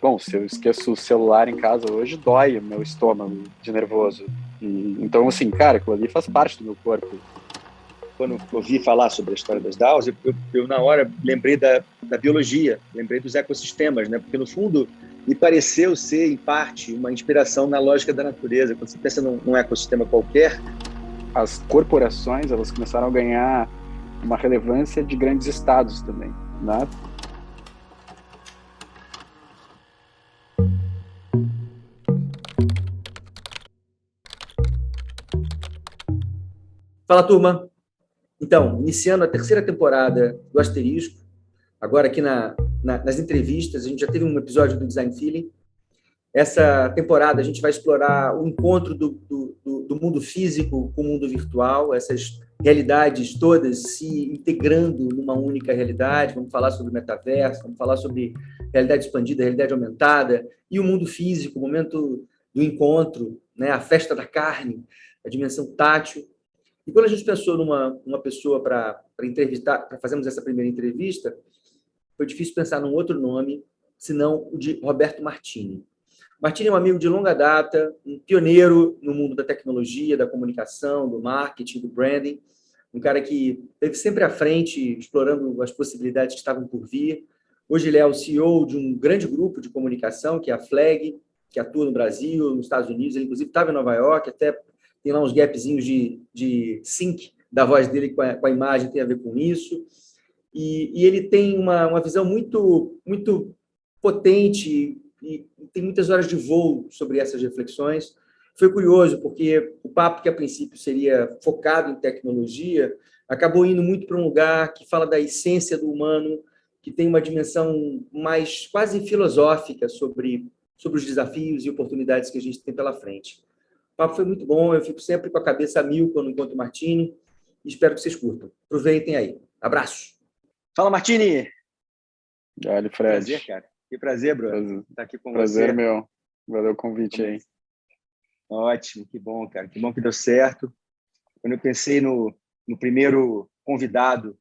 bom, se eu esqueço o celular em casa hoje, dói o meu estômago de nervoso. Então, assim, cara, aquilo ali faz parte do meu corpo. Quando ouvi falar sobre a história das DAOs, eu na hora lembrei da biologia, lembrei dos ecossistemas, né? Porque, no fundo, me pareceu ser, em parte, uma inspiração na lógica da natureza. Quando você pensa num ecossistema qualquer, as corporações, elas começaram a ganhar uma relevância de grandes estados também, né? Fala, turma! Então, iniciando a terceira temporada do Asterisco, agora aqui nas entrevistas, a gente já teve um episódio do Design Feeling. Essa temporada a gente vai explorar o encontro do mundo físico com o mundo virtual, essas realidades todas se integrando numa única realidade. Vamos falar sobre metaverso, vamos falar sobre realidade expandida, realidade aumentada, e o mundo físico, o momento do encontro, né? A festa da carne, a dimensão tátil. E quando a gente pensou numa pessoa para entrevistar, para fazermos essa primeira entrevista, foi difícil pensar num outro nome, senão o de Roberto Martini. Martini é um amigo de longa data, um pioneiro no mundo da tecnologia, da comunicação, do marketing, do branding, um cara que esteve sempre à frente, explorando as possibilidades que estavam por vir. Hoje ele é o CEO de um grande grupo de comunicação, que é a Flag, que atua no Brasil, nos Estados Unidos. Ele, inclusive, estava em Nova York, até tem lá uns gapzinhos de sync da voz dele com a imagem, tem a ver com isso. E ele tem uma visão muito, muito potente e tem muitas horas de voo sobre essas reflexões. Foi curioso, porque o papo, que a princípio seria focado em tecnologia, acabou indo muito para um lugar que fala da essência do humano, que tem uma dimensão mais quase filosófica sobre os desafios e oportunidades que a gente tem pela frente. O papo foi muito bom, eu fico sempre com a cabeça a mil quando encontro o Martini, e espero que vocês curtam. Aproveitem aí. Abraço! Fala, Martini! Olha, Fred. Prazer, cara. Que prazer, Bruno, estar aqui com prazer você. Prazer meu. Valeu o convite aí. Ótimo, que bom, cara. Que bom que deu certo. Quando eu pensei no primeiro convidado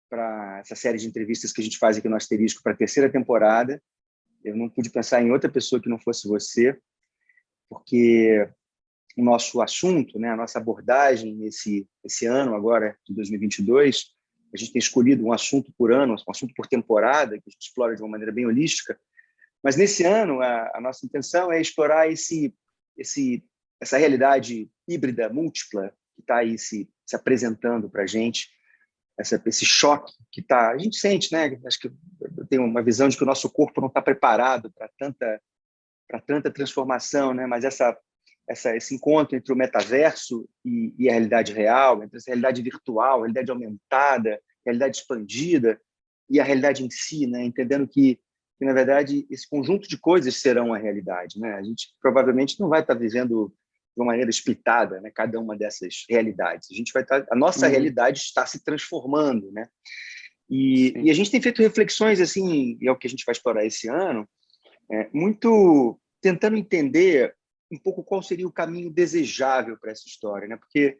para essa série de entrevistas que a gente faz aqui no Asterisco para a terceira temporada, eu não pude pensar em outra pessoa que não fosse você, porque o nosso assunto, né, a nossa abordagem esse ano agora, de 2022, a gente tem escolhido um assunto por ano, um assunto por temporada, que a gente explora de uma maneira bem holística, mas nesse ano a nossa intenção é explorar essa realidade híbrida, múltipla, que está aí se apresentando para a gente, esse choque que a gente sente, né? Acho que eu tenho uma visão de que o nosso corpo não está preparado para tanta transformação, né? Mas esse encontro entre o metaverso e a realidade real, entre essa realidade virtual, a realidade aumentada, a realidade expandida e a realidade em si, né? Entendendo que, na verdade, esse conjunto de coisas serão a realidade, né? A gente provavelmente não vai estar vivendo de uma maneira splitada, né? Cada uma dessas realidades. A nossa realidade está se transformando, né? E a gente tem feito reflexões, assim, e é o que a gente vai explorar esse ano, muito tentando entender um pouco qual seria o caminho desejável para essa história, né? Porque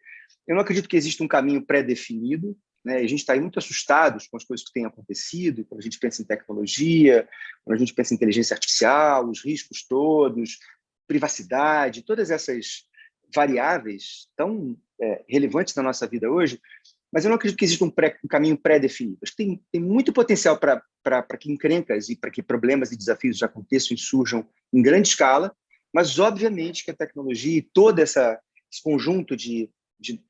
eu não acredito que exista um caminho pré-definido, né? A gente está aí muito assustados com as coisas que têm acontecido, quando a gente pensa em tecnologia, quando a gente pensa em inteligência artificial, os riscos todos, privacidade, todas essas variáveis tão relevantes na nossa vida hoje, mas eu não acredito que exista um caminho pré-definido. Acho que tem muito potencial para que encrencas e para que problemas e desafios aconteçam e surjam em grande escala, mas, obviamente, que a tecnologia e todo esse conjunto de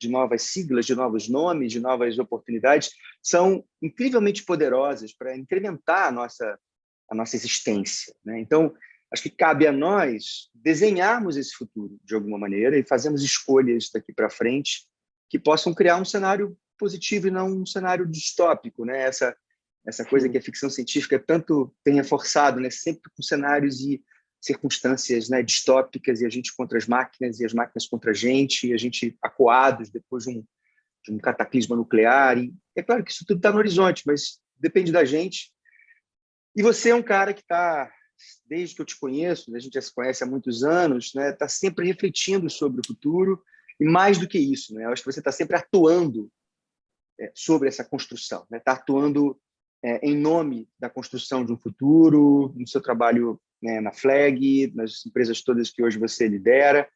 novas siglas, de novos nomes, de novas oportunidades, são incrivelmente poderosas para incrementar a nossa existência, né? Então, acho que cabe a nós desenharmos esse futuro de alguma maneira e fazermos escolhas daqui para frente que possam criar um cenário positivo e não um cenário distópico, né? Essa coisa que a ficção científica tanto tem reforçado, né? Sempre com cenários e circunstâncias, né, distópicas, e a gente contra as máquinas e as máquinas contra a gente acuados depois de um cataclisma nuclear. E é claro que isso tudo está no horizonte, mas depende da gente. E você é um cara que está, desde que eu te conheço, a gente já se conhece há muitos anos, né, está sempre refletindo sobre o futuro, e mais do que isso, né, eu acho que você está sempre atuando sobre essa construção, né, está atuando em nome da construção de um futuro, no seu trabalho, né, na Flag, nas empresas todas que hoje você lidera.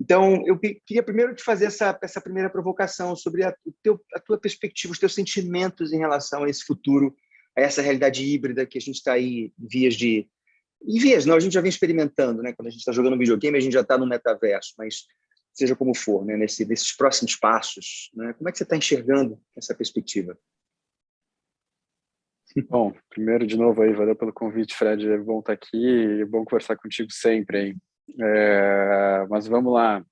Então, eu queria primeiro te fazer essa primeira provocação sobre a tua perspectiva, os teus sentimentos em relação a esse futuro, a essa realidade híbrida que a gente está aí em vias de... Em vias, não, a gente já vem experimentando, né? Quando a gente está jogando videogame, a gente já está no metaverso, mas seja como for, né? Nesses próximos passos, né? Como é que você está enxergando essa perspectiva? Bom, primeiro, de novo, aí, valeu pelo convite, Fred. É bom estar aqui, é bom conversar contigo sempre, hein? Mas vamos lá.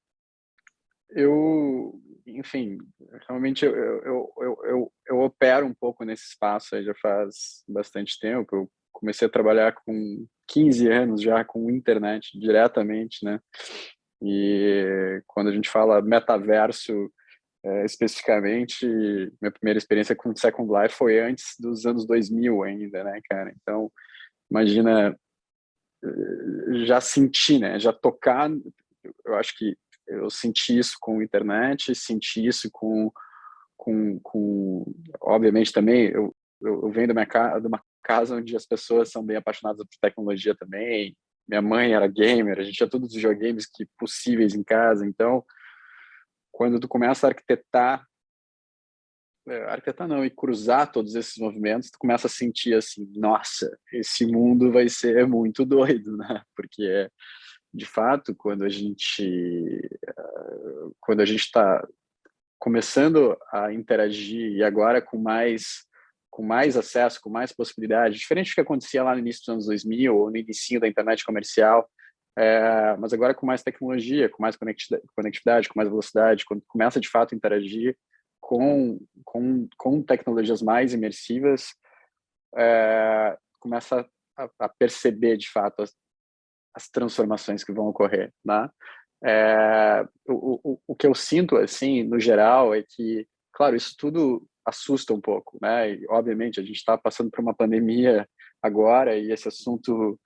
Enfim, realmente eu opero um pouco nesse espaço aí já faz bastante tempo. Eu comecei a trabalhar com 15 anos já com internet diretamente, né? E quando a gente fala metaverso, especificamente, minha primeira experiência com Second Life foi antes dos anos 2000 ainda, né, cara? Então, imagina, já senti, né? Já tocar, eu acho que eu senti isso com a internet, senti isso obviamente também, eu venho de uma casa onde as pessoas são bem apaixonadas por tecnologia também. Minha mãe era gamer, a gente tinha todos os videogames que possíveis em casa, então quando tu começa a arquitetar não, e cruzar todos esses movimentos, tu começa a sentir assim, nossa, esse mundo vai ser muito doido, né? Porque, de fato, quando a gente está começando a interagir, e agora com mais acesso, com mais possibilidades, diferente do que acontecia lá no início dos anos 2000, ou no início da internet comercial, mas agora com mais tecnologia, com mais conectividade, com mais velocidade, quando começa de fato a interagir com tecnologias mais imersivas, começa a perceber de fato as transformações que vão ocorrer, né? O que eu sinto, assim, no geral, é que, claro, isso tudo assusta um pouco, né? E, obviamente, a gente está passando por uma pandemia agora e esse assunto,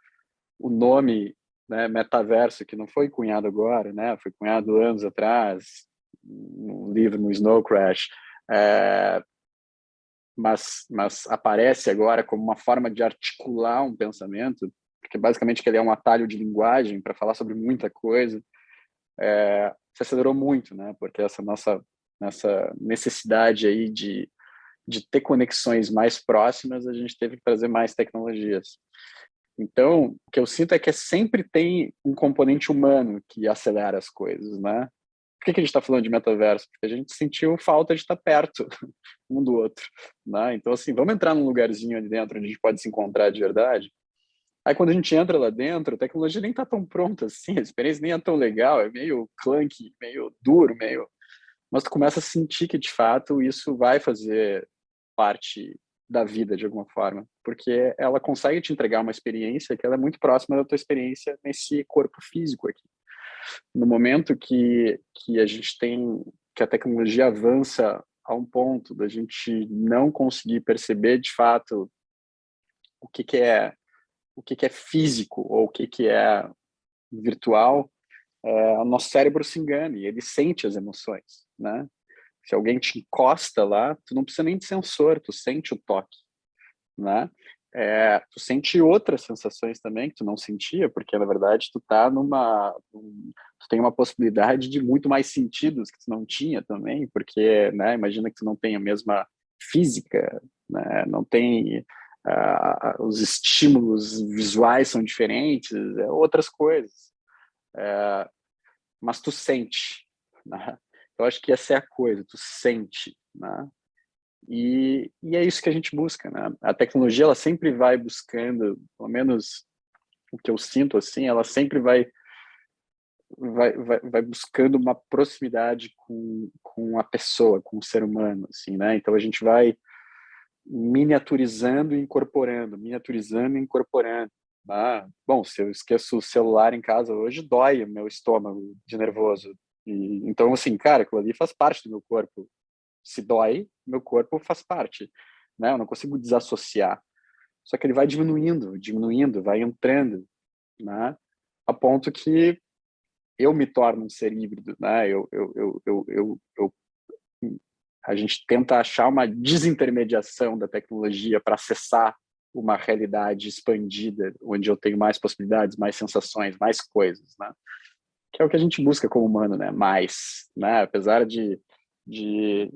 o nome, né, metaverso, que não foi cunhado agora, né? Foi cunhado anos atrás, um livro no Snow Crash, mas aparece agora como uma forma de articular um pensamento, porque basicamente ele é um atalho de linguagem para falar sobre muita coisa. Se acelerou muito, né? Porque essa necessidade aí de ter conexões mais próximas, a gente teve que trazer mais tecnologias. Então, o que eu sinto é que sempre tem um componente humano que acelera as coisas, né? Por que a gente está falando de metaverso? Porque a gente sentiu falta de estar perto um do outro, né? Então, assim, vamos entrar num lugarzinho ali dentro onde a gente pode se encontrar de verdade. Aí, quando a gente entra lá dentro, a tecnologia nem está tão pronta assim, a experiência nem é tão legal, é meio clunky, meio duro, meio... Mas tu começa a sentir que, de fato, isso vai fazer parte da vida, de alguma forma, porque ela consegue te entregar uma experiência que ela é muito próxima da tua experiência nesse corpo físico aqui. No momento que a gente tem, que a tecnologia avança a um ponto da gente não conseguir perceber, de fato, o que é físico ou o que é virtual, o nosso cérebro se engana e ele sente as emoções, né? Se alguém te encosta lá, tu não precisa nem de sensor, tu sente o toque, né? Tu sente outras sensações também que tu não sentia, porque na verdade tu tem uma possibilidade de muito mais sentidos que tu não tinha também, porque, né, imagina que tu não tem a mesma física, né, não tem os estímulos visuais são diferentes, outras coisas, mas tu sente, né? Eu acho que essa é a coisa, tu sente, né? E é isso que a gente busca, né? A tecnologia, ela sempre vai buscando, pelo menos o que eu sinto assim, ela sempre vai buscando uma proximidade com a pessoa, com o ser humano, assim, né? Então a gente vai miniaturizando e incorporando. Bom, se eu esqueço o celular em casa hoje, dói o meu estômago de nervoso. Então, assim, cara, aquilo ali faz parte do meu corpo. Se dói, meu corpo faz parte, né? Eu não consigo desassociar. Só que ele vai diminuindo, vai entrando, né? A ponto que eu me torno um ser híbrido, né? Eu a gente tenta achar uma desintermediação da tecnologia para acessar uma realidade expandida, onde eu tenho mais possibilidades, mais sensações, mais coisas, né? Que é o que a gente busca como humano, né? Mais, né? Apesar de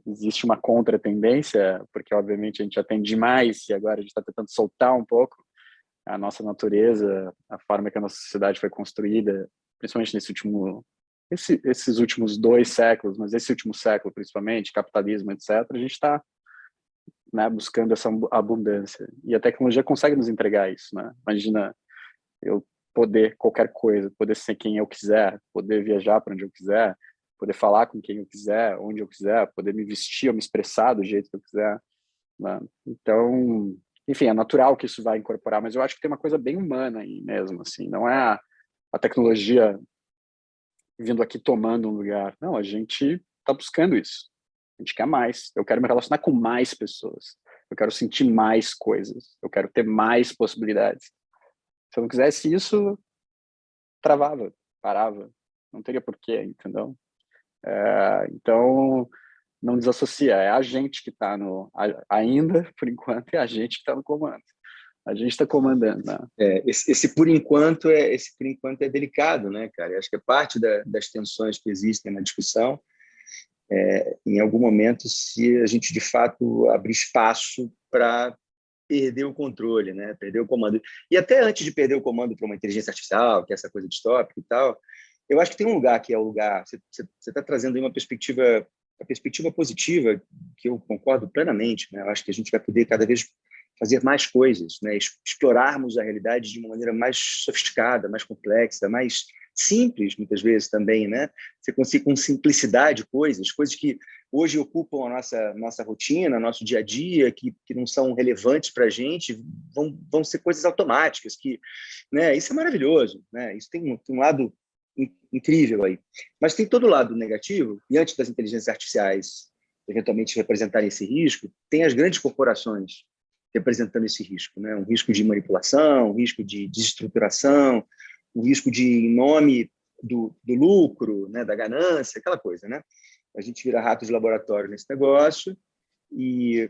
existe uma contratendência, porque obviamente a gente já tem demais e agora a gente está tentando soltar um pouco a nossa natureza, a forma que a nossa sociedade foi construída, principalmente esses últimos 2 séculos, mas esse último século principalmente, capitalismo, etc. A gente está, né, buscando essa abundância e a tecnologia consegue nos entregar isso, né? Imagina eu poder qualquer coisa, poder ser quem eu quiser, poder viajar para onde eu quiser, poder falar com quem eu quiser, onde eu quiser, poder me vestir ou me expressar do jeito que eu quiser, né? Então, enfim, é natural que isso vai incorporar, mas eu acho que tem uma coisa bem humana aí mesmo, assim, não é a tecnologia vindo aqui tomando um lugar. Não, a gente está buscando isso. A gente quer mais. Eu quero me relacionar com mais pessoas. Eu quero sentir mais coisas. Eu quero ter mais possibilidades. Se eu não quisesse isso, travava, parava. Não teria porquê, entendeu? Então, não desassocia. É a gente que está ainda, por enquanto, é a gente que está no comando. A gente está comandando, né? Esse por enquanto é delicado, né, cara? Eu acho que é parte das tensões que existem na discussão. Em algum momento, se a gente de fato abrir espaço para perder o controle, né? Perder o comando. E até antes de perder o comando para uma inteligência artificial, que é essa coisa distópica e tal, eu acho que tem um lugar que é o lugar. Você está trazendo aí uma perspectiva positiva, que eu concordo plenamente, né? Eu acho que a gente vai poder cada vez fazer mais coisas, né? Explorarmos a realidade de uma maneira mais sofisticada, mais complexa, mais simples, muitas vezes também, né? Você consegue com simplicidade coisas que hoje ocupam a nossa rotina, nosso dia a dia, que não são relevantes para a gente, vão ser coisas automáticas, né? Isso é maravilhoso, né? Isso tem um lado incrível aí. Mas tem todo o lado negativo, e antes das inteligências artificiais eventualmente representarem esse risco, tem as grandes corporações representando esse risco, né? Um risco de manipulação, um risco de desestruturação, um risco de, em nome do lucro, né? Da ganância, aquela coisa, né? A gente vira rato de laboratório nesse negócio e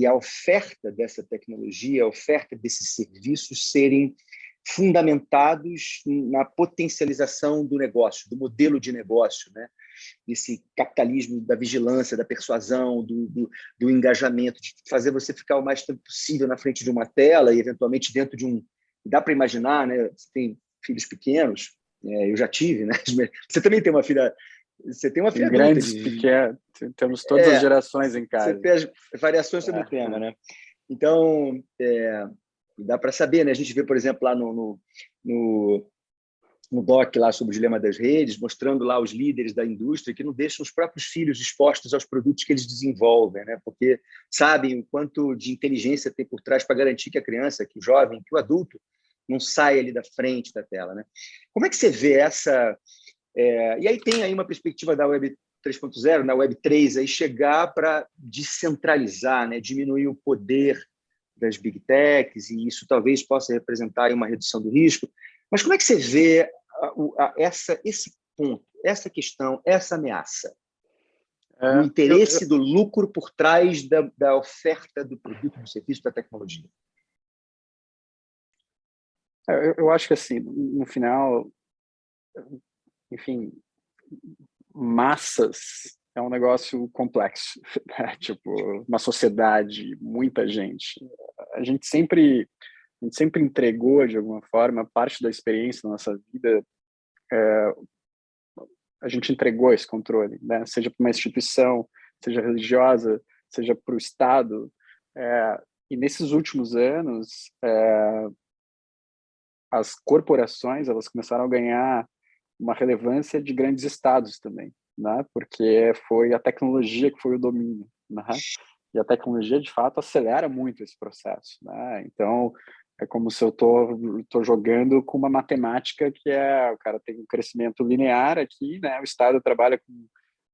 a oferta dessa tecnologia, a oferta desses serviços serem fundamentados na potencialização do negócio, do modelo de negócio, né? Esse capitalismo da vigilância, da persuasão, do engajamento, de fazer você ficar o mais tempo possível na frente de uma tela e, eventualmente, dentro de um... Dá para imaginar, né? Você tem filhos pequenos, eu já tive, né? Você também tem uma filha... Você tem uma filha adulta. Grandes, pequenos, temos todas as gerações em casa. Você tem as variações sobre o tema, né? Então, dá para saber, né? A gente vê, por exemplo, lá no doc lá sobre o dilema das redes, mostrando lá os líderes da indústria que não deixam os próprios filhos expostos aos produtos que eles desenvolvem, né? Porque sabem o quanto de inteligência tem por trás para garantir que a criança, que o jovem, que o adulto não saia ali da frente da tela, né? Como é que você vê essa... E aí tem aí uma perspectiva da Web 3.0, na Web 3, aí chegar para descentralizar, né? Diminuir o poder das big techs, e isso talvez possa representar uma redução do risco. Mas como é que você vê esse ponto, essa questão, essa ameaça? O interesse do lucro por trás da oferta do produto, do serviço, da tecnologia? Eu acho que, assim, no final, enfim, massas é um negócio complexo, né? Tipo, uma sociedade, muita gente. A gente sempre entregou, de alguma forma, parte da experiência da nossa vida, a gente entregou esse controle, né? Seja para uma instituição, seja religiosa, seja para o Estado. E nesses últimos anos, as corporações elas começaram a ganhar uma relevância de grandes estados também, né? Porque foi a tecnologia que foi o domínio, né? E a tecnologia, de fato, acelera muito esse processo, né? Então, é como se eu tô jogando com uma matemática que o cara tem um crescimento linear aqui, né? O Estado trabalha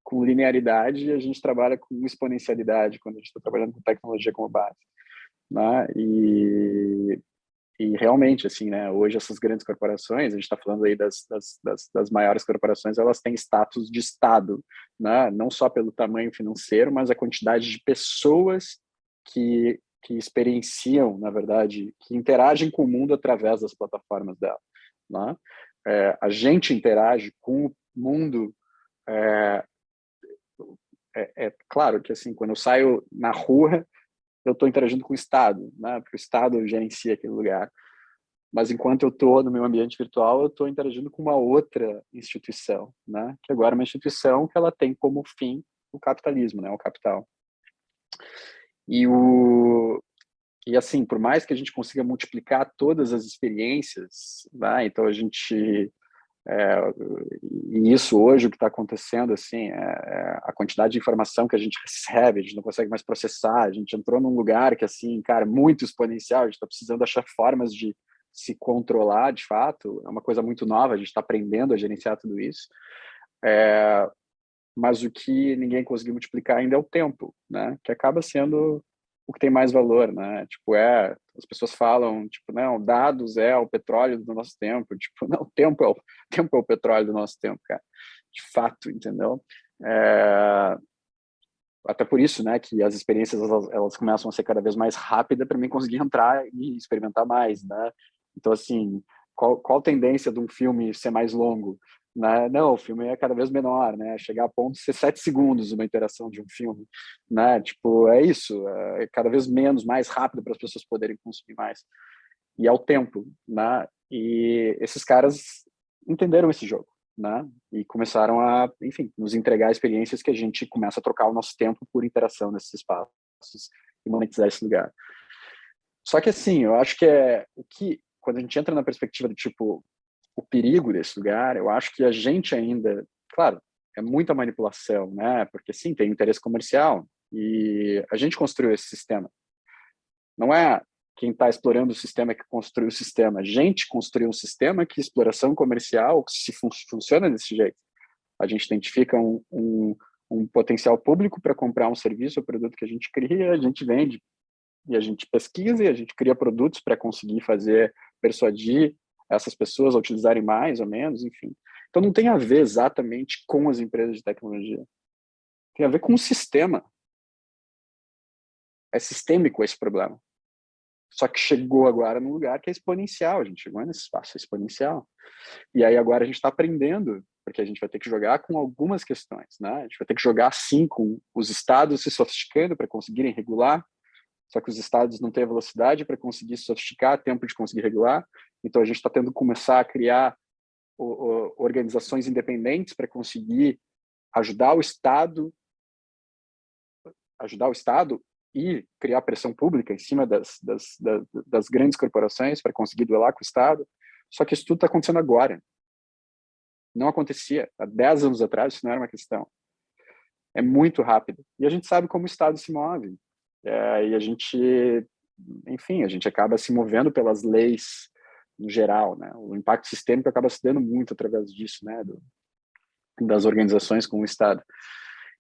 com linearidade e a gente trabalha com exponencialidade quando a gente está trabalhando com tecnologia como base, né? E realmente, assim, né, hoje essas grandes corporações, a gente está falando aí das maiores corporações, elas têm status de Estado, né, não só pelo tamanho financeiro, mas a quantidade de pessoas que experienciam, na verdade, que interagem com o mundo através das plataformas dela, né? A gente interage com o mundo, é claro que, assim, quando eu saio na rua, eu estou interagindo com o Estado, né, porque o Estado gerencia aquele lugar. Mas enquanto eu estou no meu ambiente virtual, eu estou interagindo com uma outra instituição, né? Que agora é uma instituição que ela tem como fim o capitalismo, né? O capital. E assim, por mais que a gente consiga multiplicar todas as experiências, né? Então a gente e isso hoje o que está acontecendo assim a quantidade de informação que a gente recebe, a gente não consegue mais processar, a gente entrou num lugar que assim, cara, muito exponencial, a gente está precisando achar formas de se controlar de fato, é uma coisa muito nova, a gente está aprendendo a gerenciar tudo isso, mas o que ninguém conseguiu multiplicar ainda é o tempo, né? Que acaba sendo o que tem mais valor, né? Tipo, as pessoas falam, tipo, não, dados é o petróleo do nosso tempo, tipo, não, tempo é o petróleo do nosso tempo, cara. De fato, entendeu? Até por isso, né, que as experiências elas começam a ser cada vez mais rápidas para mim conseguir entrar e experimentar mais, né? Então, assim, qual a tendência de um filme ser mais longo? Né? Não, o filme é cada vez menor, né? Chegar a ponto de ser 7 segundos uma interação de um filme, né? Tipo, é isso, é cada vez menos, mais rápido para as pessoas poderem consumir mais. E é o tempo, né? E esses caras entenderam esse jogo, né? E começaram a, enfim, nos entregar experiências que a gente começa a trocar o nosso tempo por interação nesses espaços e monetizar esse lugar. Só que assim, eu acho que quando a gente entra na perspectiva do tipo o perigo desse lugar, eu acho que a gente ainda, claro, é muita manipulação, né? Porque sim, tem interesse comercial e a gente construiu esse sistema. Não é quem está explorando o sistema que construiu o sistema. A gente construiu um sistema que exploração comercial se funciona desse jeito. A gente identifica um potencial público para comprar um serviço ou produto que a gente cria, a gente vende e a gente pesquisa e a gente cria produtos para conseguir persuadir essas pessoas a utilizarem mais ou menos, enfim. Então não tem a ver exatamente com as empresas de tecnologia. Tem a ver com o sistema. É sistêmico esse problema. Só que chegou agora num lugar que é exponencial, a gente chegou nesse espaço exponencial. E aí agora a gente está aprendendo, porque a gente vai ter que jogar com algumas questões, né? A gente vai ter que jogar sim com os estados se sofisticando para conseguirem regular, só que os estados não têm a velocidade para conseguir se sofisticar, tempo de conseguir regular, então a gente está tendo que começar a criar organizações independentes para conseguir ajudar o Estado e criar pressão pública em cima das grandes corporações para conseguir duelar com o Estado. Só que isso tudo está acontecendo agora. Não acontecia. Há 10 anos atrás, isso não era uma questão. É muito rápido. E a gente sabe como o Estado se move. E a gente, enfim, a gente acaba se movendo pelas leis no geral, né? O impacto sistêmico acaba se dando muito através disso, né? Das organizações com o Estado.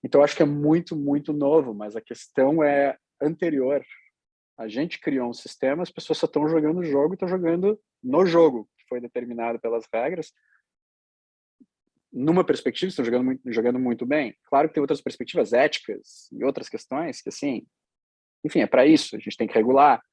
Então, acho que é muito, muito novo, mas a questão é anterior. A gente criou um sistema, as pessoas só estão jogando o jogo e estão jogando no jogo, que foi determinado pelas regras. Numa perspectiva, estão jogando muito bem. Claro que tem outras perspectivas éticas e outras questões que, assim, enfim, é para isso. A gente tem que regular,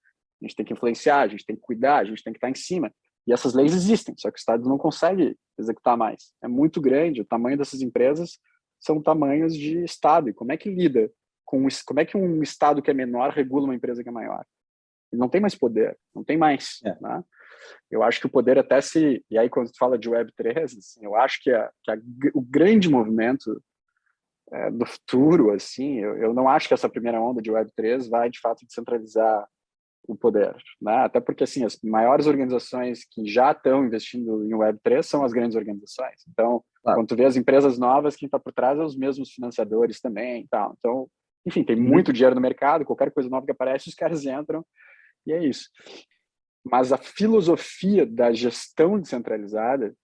a gente tem que influenciar, a gente tem que cuidar, a gente tem que estar em cima. E essas leis existem, só que o Estado não consegue executar mais. É muito grande, o tamanho dessas empresas são tamanhos de Estado. E como é que lida com isso? Como é que um Estado que é menor regula uma empresa que é maior? Ele não tem mais poder, não tem mais. Né? Eu acho que o poder até se... E aí, quando tu fala de Web3, assim, eu acho que o grande movimento do futuro, assim, eu não acho que essa primeira onda de Web3 vai, de fato, descentralizar o poder, né? Até porque, assim, as maiores organizações que já estão investindo em Web3 são as grandes organizações. Então, quando tu vê as empresas novas, quem está por trás é os mesmos financiadores também, tal. Então, enfim, tem muito dinheiro no mercado, qualquer coisa nova que aparece, os caras entram, e é isso. Mas a filosofia da gestão descentralizada,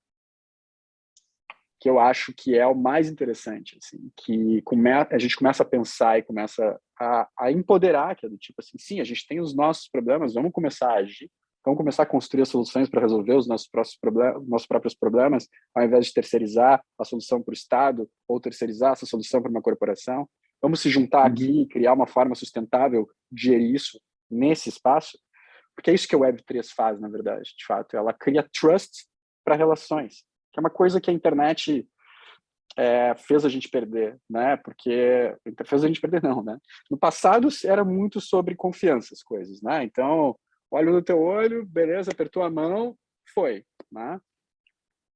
que eu acho que é o mais interessante, assim, que a gente começa a pensar e começa a empoderar, que é do tipo assim, sim, a gente tem os nossos problemas, vamos começar a agir, Vamos começar a construir as soluções para resolver os nossos próprios problemas, ao invés de terceirizar a solução para o Estado ou terceirizar essa solução para uma corporação. Vamos se juntar aqui e criar uma forma sustentável de gerir isso nesse espaço, porque é isso que a Web3 faz, na verdade, de fato. Ela cria trust para relações, que é uma coisa que a internet fez a gente perder, né? Porque fez a gente perder, não, né? No passado era muito sobre confiança as coisas, né? Então, olho no teu olho, beleza, apertou a mão, foi, né?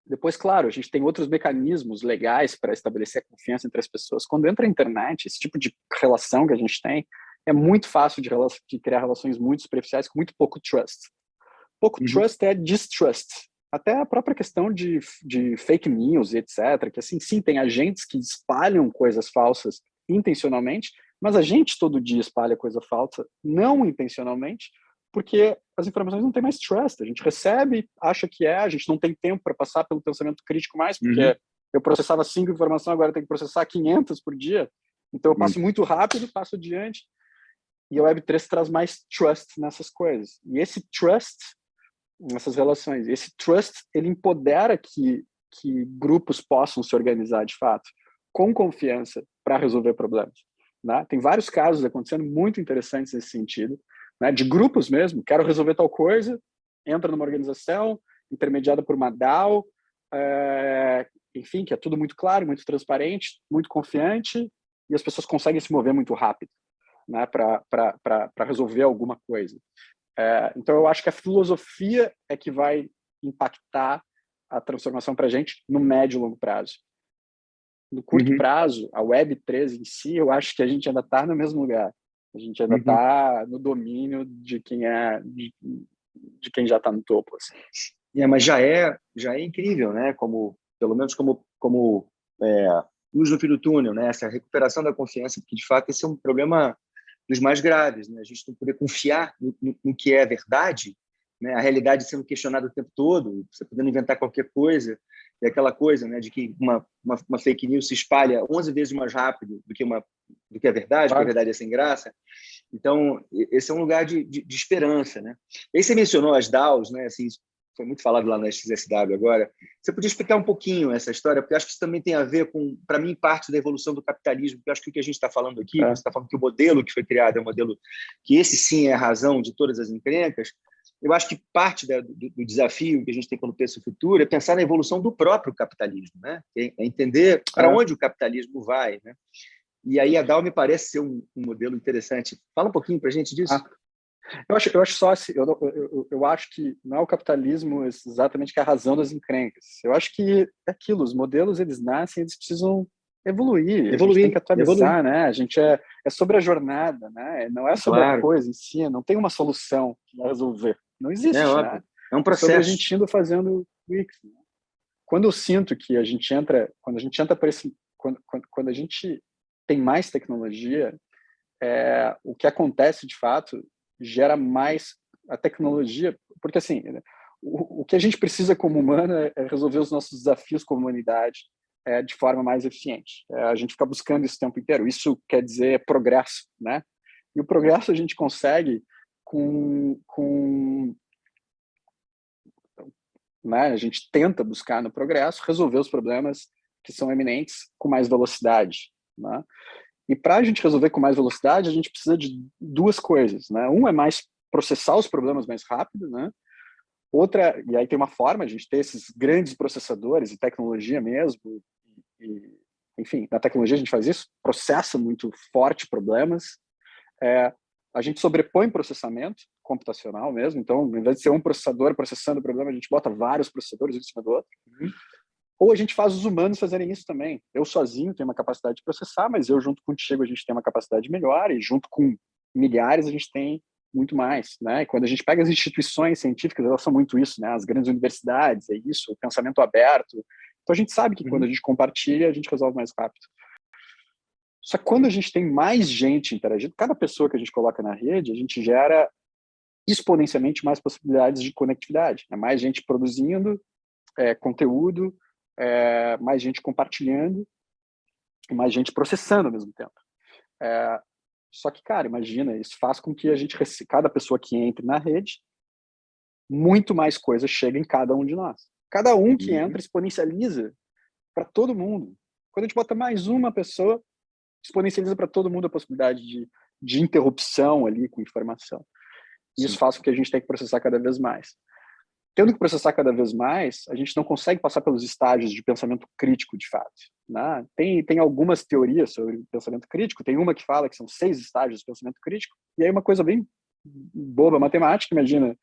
Depois, claro, a gente tem outros mecanismos legais para estabelecer a confiança entre as pessoas. Quando entra a internet, esse tipo de relação que a gente tem, é muito fácil de criar relações muito superficiais com muito pouco trust. Pouco trust é distrust. Até a própria questão de fake news e etc., que assim, sim, tem agentes que espalham coisas falsas intencionalmente, mas a gente todo dia espalha coisa falsa não intencionalmente, porque as informações não têm mais trust. A gente recebe, acha que a gente não tem tempo para passar pelo pensamento crítico mais, porque eu processava 5 informações, agora eu tenho que processar 500 por dia. Então eu passo muito rápido, passo adiante. E a Web3 traz mais trust nessas coisas. E esse trust, nessas relações, esse trust, ele empodera que grupos possam se organizar de fato, com confiança, para resolver problemas. Né? Tem vários casos acontecendo muito interessantes nesse sentido, né, de grupos mesmo, quero resolver tal coisa, entra numa organização intermediada por uma DAO, enfim, que é tudo muito claro, muito transparente, muito confiante, e as pessoas conseguem se mover muito rápido, né, para resolver alguma coisa. Então, eu acho que a filosofia é que vai impactar a transformação para a gente no médio e longo prazo. No curto prazo, a Web3 em si, eu acho que a gente ainda está no mesmo lugar. A gente ainda está no domínio de quem de quem já está no topo. Assim. Mas já é incrível, né? Pelo menos como luz no fim do túnel, né? Essa recuperação da confiança, porque de fato esse é um problema dos mais graves, né? A gente não poder confiar no que é verdade, né? A realidade sendo questionada o tempo todo, você podendo inventar qualquer coisa, e aquela coisa, né, de que uma fake news se espalha 11 vezes mais rápido do que a verdade, claro. Que a verdade é sem graça. Então, esse é um lugar de esperança, né? E aí você mencionou as DAOs, né? Assim, foi muito falado lá na XSW agora. Você podia explicar um pouquinho essa história? Porque eu acho que isso também tem a ver com, para mim, parte da evolução do capitalismo. Porque eu acho que o que a gente está falando aqui, você está falando que o modelo que foi criado é um modelo que esse sim é a razão de todas as encrencas. Eu acho que parte do desafio que a gente tem quando pensa o futuro é pensar na evolução do próprio capitalismo, né? É entender para onde o capitalismo vai, né? E aí a DAO me parece ser um modelo interessante. Fala um pouquinho para a gente disso. Eu acho só assim, eu acho que não é o capitalismo exatamente que é a razão das encrencas. Eu acho que é aquilo, os modelos eles nascem, eles precisam evoluir, a gente tem que atualizar, né? A gente é sobre a jornada, né? Não é sobre a coisa em si, não tem uma solução que vai resolver. Não existe, né? É um processo. É sobre a gente indo fazendo tweaks. Né? Quando eu sinto que a gente entra, quando a gente tem mais tecnologia, o que acontece de fato gera mais a tecnologia, porque assim, o que a gente precisa como humano é resolver os nossos desafios como humanidade de forma mais eficiente. A gente fica buscando isso o tempo inteiro. Isso quer dizer progresso, né? E o progresso a gente consegue né? A gente tenta buscar no progresso resolver os problemas que são eminentes com mais velocidade, né? E para a gente resolver com mais velocidade, a gente precisa de duas coisas, né? Um é mais processar os problemas mais rápido, né? Outra, e aí tem uma forma, a gente ter esses grandes processadores e tecnologia mesmo, enfim, na tecnologia a gente faz isso, processa muito forte problemas, a gente sobrepõe processamento computacional mesmo, então, ao invés de ser um processador processando o problema, a gente bota vários processadores um em cima do outro. Ou a gente faz os humanos fazerem isso também. Eu sozinho tenho uma capacidade de processar, mas eu junto contigo a gente tem uma capacidade melhor e junto com milhares a gente tem muito mais, né? E quando a gente pega as instituições científicas, elas são muito isso, né? As grandes universidades, é isso, o pensamento aberto. Então a gente sabe que quando a gente compartilha, a gente resolve mais rápido. Só que quando a gente tem mais gente interagindo, cada pessoa que a gente coloca na rede, a gente gera exponencialmente mais possibilidades de conectividade. Né? Mais gente produzindo conteúdo, mais gente compartilhando e mais gente processando ao mesmo tempo. Só que, cara, imagina, isso faz com que cada pessoa que entre na rede muito mais coisa chega em cada um de nós. Cada um que entra exponencializa para todo mundo. Quando a gente bota mais uma pessoa, exponencializa para todo mundo a possibilidade de interrupção ali com informação. E isso faz com que a gente tenha que processar cada vez mais. Tendo que processar cada vez mais, a gente não consegue passar pelos estágios de pensamento crítico, de fato. Né? Tem algumas teorias sobre pensamento crítico, tem uma que fala que são 6 estágios de pensamento crítico, e aí uma coisa bem boba matemática, imagina,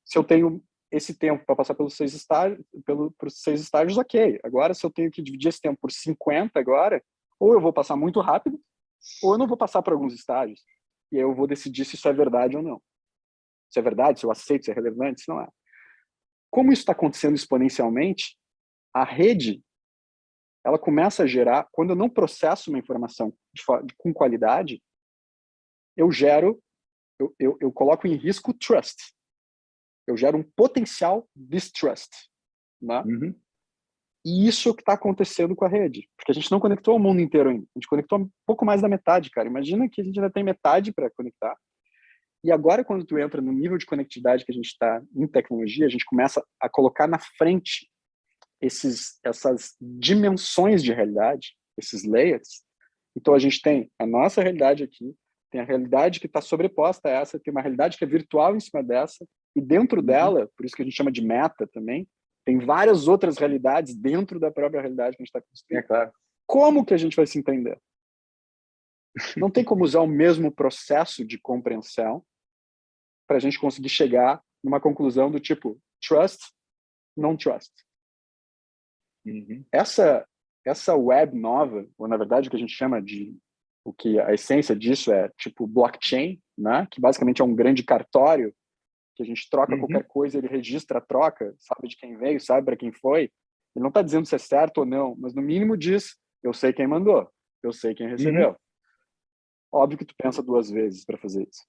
se eu tenho esse tempo para passar pelos 6 estágios, ok. Agora, se eu tenho que dividir esse tempo por 50 agora, ou eu vou passar muito rápido, ou eu não vou passar por alguns estágios. E aí eu vou decidir se isso é verdade ou não. Se é verdade, se eu aceito, se é relevante, se não é. Como isso está acontecendo exponencialmente, a rede, ela começa a gerar, quando eu não processo uma informação com qualidade, eu coloco em risco trust. Eu gero um potencial distrust. Né? E isso é o que está acontecendo com a rede. Porque a gente não conectou ao mundo inteiro ainda. A gente conectou um pouco mais da metade, cara. Imagina que a gente ainda tem metade para conectar. E agora, quando tu entra no nível de conectividade que a gente está em tecnologia, a gente começa a colocar na frente essas dimensões de realidade, esses layers. Então, a gente tem a nossa realidade aqui, tem a realidade que está sobreposta a essa, tem uma realidade que é virtual em cima dessa, e dentro dela, por isso que a gente chama de meta também, tem várias outras realidades dentro da própria realidade que a gente está construindo. É claro. Como que a gente vai se entender? Não tem como usar o mesmo processo de compreensão para a gente conseguir chegar numa conclusão do tipo trust, não trust. Essa web nova, ou na verdade o que a gente chama de, o que a essência disso é tipo blockchain, né? Que basicamente é um grande cartório que a gente troca qualquer coisa, ele registra a troca, sabe de quem veio, sabe para quem foi. Ele não está dizendo se é certo ou não, mas no mínimo diz, eu sei quem mandou, eu sei quem recebeu. Óbvio que tu pensa 2 vezes para fazer isso.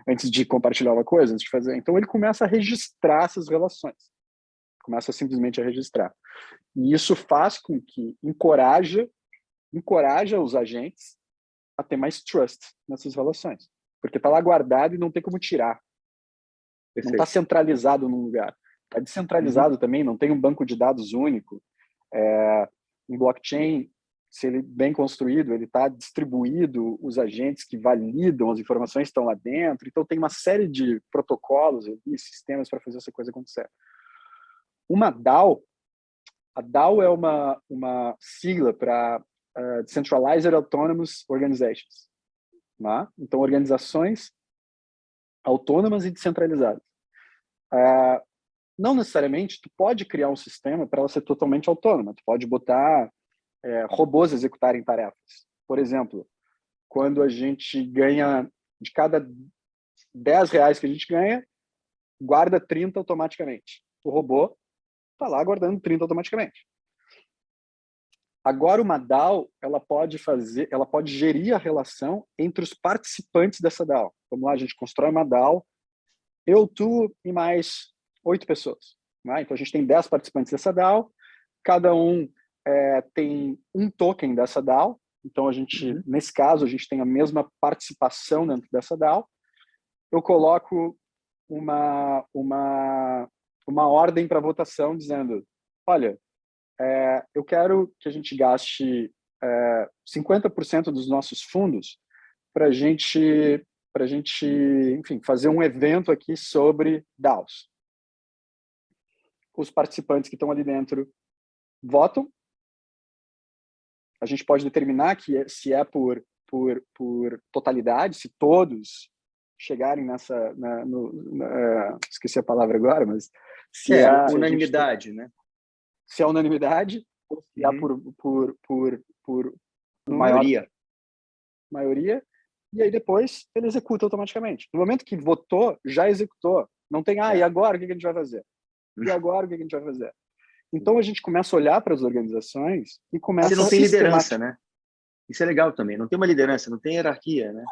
Antes de compartilhar uma coisa, antes de fazer. Então ele começa a registrar essas relações. Começa simplesmente a registrar. E isso faz com que encoraja os agentes a ter mais trust nessas relações. Porque está lá guardado e não tem como tirar. Não está centralizado num lugar. Está descentralizado também, não tem um banco de dados único. Um blockchain, se ele bem construído, ele está distribuído, os agentes que validam as informações estão lá dentro. Então, tem uma série de protocolos e sistemas para fazer essa coisa acontecer. Uma DAO, a DAO é uma sigla para Decentralized Autonomous Organizations. Né? Então, organizações autônomas e descentralizadas. Não necessariamente tu pode criar um sistema para ela ser totalmente autônoma. Tu pode botar robôs executarem tarefas. Por exemplo, quando a gente ganha, de cada R$10 que a gente ganha, guarda 30 automaticamente. O robô está lá guardando 30 automaticamente. Agora, uma DAO, ela pode gerir a relação entre os participantes dessa DAO. Vamos lá, a gente constrói uma DAO, eu, tu e mais 8 pessoas. Né? Então, a gente tem 10 participantes dessa DAO, cada um tem um token dessa DAO. Então, nesse caso, a gente tem a mesma participação dentro dessa DAO. Eu coloco uma ordem para votação dizendo, olha, eu quero que a gente gaste 50% dos nossos fundos para a gente, enfim, fazer um evento aqui sobre DAOs. Os participantes que estão ali dentro votam. A gente pode determinar que se é por totalidade, se todos chegarem esqueci a palavra agora, mas se unanimidade, né? Se é unanimidade ou se é por maioria. E aí depois ele executa automaticamente. No momento que votou, já executou. Não tem, e agora o que a gente vai fazer? E agora o que a gente vai fazer? Então a gente começa a olhar para as organizações e começa Você não tem liderança, né? Isso é legal também. Não tem uma liderança, não tem hierarquia, né?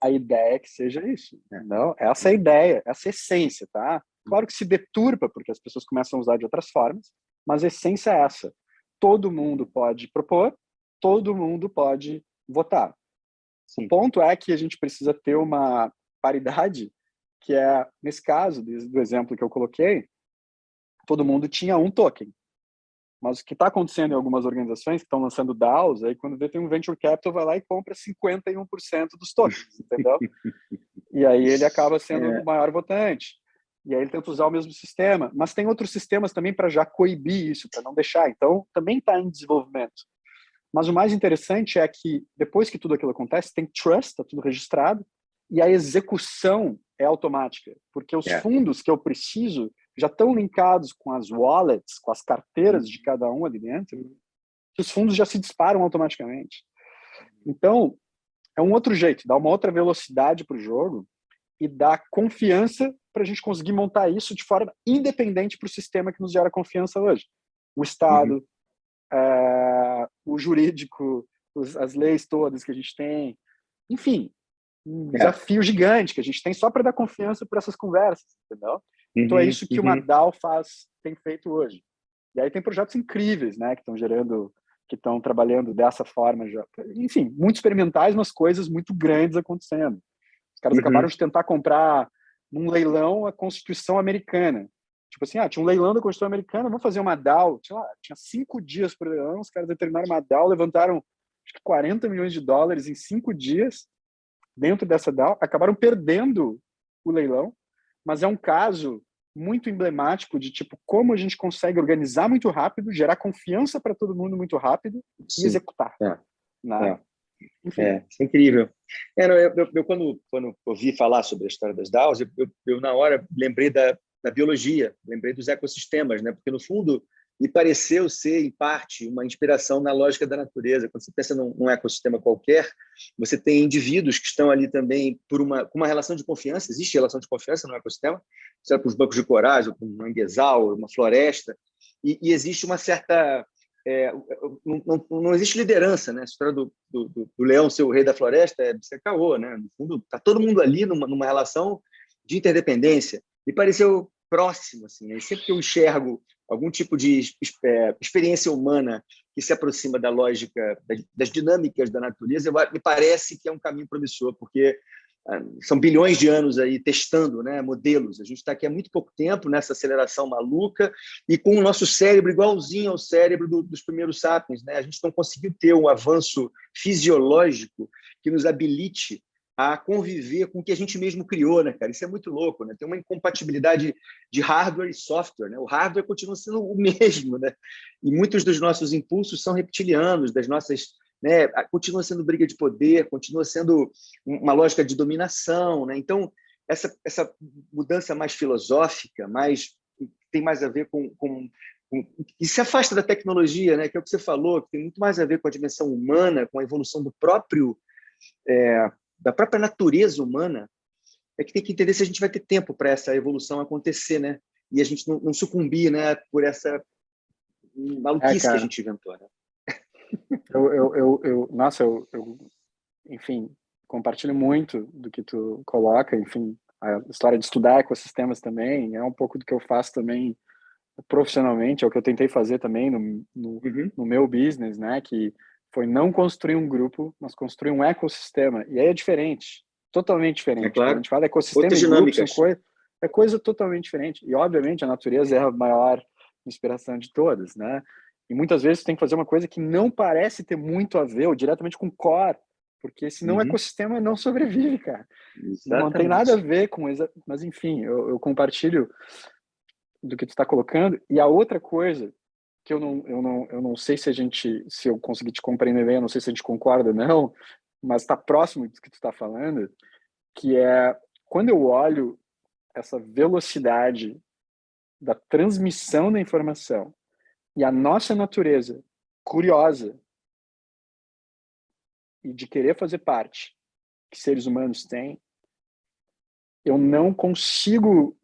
A ideia é que seja isso. Não, essa é a ideia, essa é a essência, tá? Claro que se deturpa, porque as pessoas começam a usar de outras formas, mas a essência é essa. Todo mundo pode propor, todo mundo pode votar. Sim. O ponto é que a gente precisa ter uma paridade que é, nesse caso, do exemplo que eu coloquei, todo mundo tinha um token. Mas o que está acontecendo em algumas organizações que estão lançando DAOs, aí quando vê tem um venture capital, vai lá e compra 51% dos tokens, entendeu? E aí ele acaba sendo o maior votante. E aí ele tenta usar o mesmo sistema. Mas tem outros sistemas também para já coibir isso, para não deixar. Então, também está em desenvolvimento. Mas o mais interessante é que, depois que tudo aquilo acontece, tem trust, está tudo registrado, e a execução é automática. Porque os fundos que eu preciso já estão linkados com as wallets, com as carteiras de cada um ali dentro, que os fundos já se disparam automaticamente. Então, é um outro jeito, dá uma outra velocidade para o jogo e dá confiança para a gente conseguir montar isso de forma independente para o sistema que nos gera confiança hoje. O Estado, o jurídico, as leis todas que a gente tem, enfim, um desafio gigante que a gente tem só para dar confiança para essas conversas, entendeu? Então é isso que uma DAO tem feito hoje. E aí tem projetos incríveis, né, que estão gerando, que estão trabalhando dessa forma já. Enfim, muito experimentais, mas coisas muito grandes acontecendo. Os caras acabaram de tentar comprar num leilão a Constituição Americana. Tipo assim, tinha um leilão da Constituição Americana, vamos fazer uma DAO. Tinha 5 dias para o leilão, os caras determinaram uma DAO, levantaram acho que $40 milhões em 5 dias dentro dessa DAO, acabaram perdendo o leilão, mas é um caso muito emblemático de tipo como a gente consegue organizar muito rápido, gerar confiança para todo mundo muito rápido e executar. Enfim. Isso é incrível. Eu quando ouvi falar sobre a história das DAOs, eu na hora lembrei da biologia, lembrei dos ecossistemas, né? Porque no fundo me pareceu ser, em parte, uma inspiração na lógica da natureza. Quando você pensa num ecossistema qualquer, você tem indivíduos que estão ali também com uma relação de confiança. Existe relação de confiança no ecossistema, seja para os bancos de corais, ou com um manguezal, uma floresta, e existe uma certa... não existe liderança, né? A história do leão ser o rei da floresta é caô, né? No fundo, está todo mundo ali numa relação de interdependência. Me pareceu próximo, assim, né? Sempre que eu enxergo algum tipo de experiência humana que se aproxima da lógica, das dinâmicas da natureza, me parece que é um caminho promissor, porque são bilhões de anos aí testando, né, modelos. A gente está aqui há muito pouco tempo nessa aceleração maluca e com o nosso cérebro igualzinho ao cérebro dos primeiros sapiens, né? A gente não conseguiu ter um avanço fisiológico que nos habilite a conviver com o que a gente mesmo criou, né, cara? Isso é muito louco, né? Tem uma incompatibilidade de hardware e software, né? O hardware continua sendo o mesmo, né? E muitos dos nossos impulsos são reptilianos, das nossas, né? Continua sendo briga de poder, continua sendo uma lógica de dominação, né? Então, essa mudança mais filosófica, tem mais a ver com e se afasta da tecnologia, né? Que é o que você falou, que tem muito mais a ver com a dimensão humana, com a evolução da própria natureza humana, é que tem que entender se a gente vai ter tempo para essa evolução acontecer, né? E a gente não sucumbir, né, por essa maluquice que a gente inventou, né? Enfim, compartilho muito do que tu coloca, enfim, a história de estudar ecossistemas também é um pouco do que eu faço também profissionalmente, é o que eu tentei fazer também no meu business, né, que foi não construir um grupo, mas construir um ecossistema, e aí é diferente, totalmente diferente. Claro. Quando a gente fala ecossistema e grupo, é coisa totalmente diferente, e obviamente a natureza é a maior inspiração de todas, né, e muitas vezes você tem que fazer uma coisa que não parece ter muito a ver, ou diretamente com core, porque senão o ecossistema não sobrevive, cara. Exatamente. Não tem nada a ver com... Mas, enfim, eu compartilho do que tu está colocando. E a outra coisa que eu não sei se eu conseguir te compreender bem, eu não sei se a gente concorda ou não, mas está próximo do que tu está falando, que é quando eu olho essa velocidade da transmissão da informação e a nossa natureza curiosa e de querer fazer parte que seres humanos têm, eu não consigo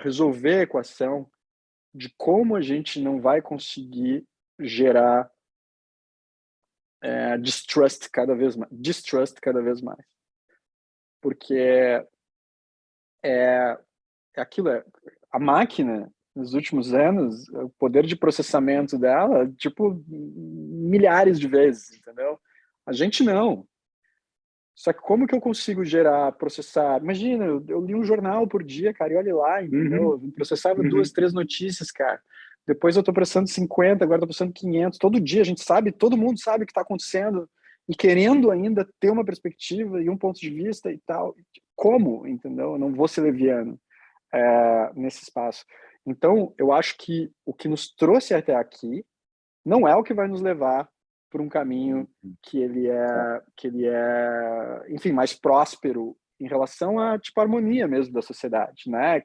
resolver a equação de como a gente não vai conseguir gerar distrust cada vez mais. Porque aquilo, a máquina, nos últimos anos, o poder de processamento dela, tipo, milhares de vezes, entendeu? A gente não. Só que como que eu consigo gerar, processar? Imagina, eu li um jornal por dia, cara, e olha lá, entendeu? Eu processava 2, 3 notícias, cara. Depois eu tô processando 50, agora eu tô processando 500. Todo dia a gente sabe, todo mundo sabe o que está acontecendo e querendo ainda ter uma perspectiva e um ponto de vista e tal. Como, entendeu? Eu não vou ser leviano nesse espaço. Então, eu acho que o que nos trouxe até aqui não é o que vai nos levar por um caminho que ele é, enfim, mais próspero em relação à tipo harmonia mesmo da sociedade, né?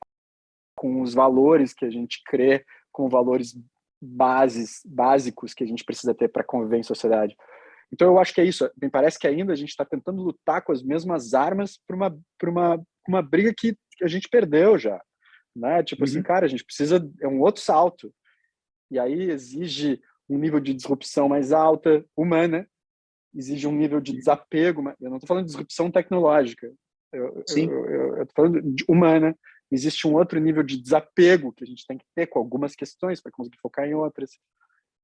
Com os valores que a gente crê, com valores básicos que a gente precisa ter para conviver em sociedade. Então eu acho que é isso. Me parece que ainda a gente está tentando lutar com as mesmas armas por uma briga que a gente perdeu já, né? Tipo assim, cara, a gente precisa um outro salto. E aí exige um nível de disrupção mais alta, humana, exige um nível de desapego. Eu não estou falando de disrupção tecnológica, eu estou falando de humana. Existe um outro nível de desapego que a gente tem que ter com algumas questões para conseguir focar em outras.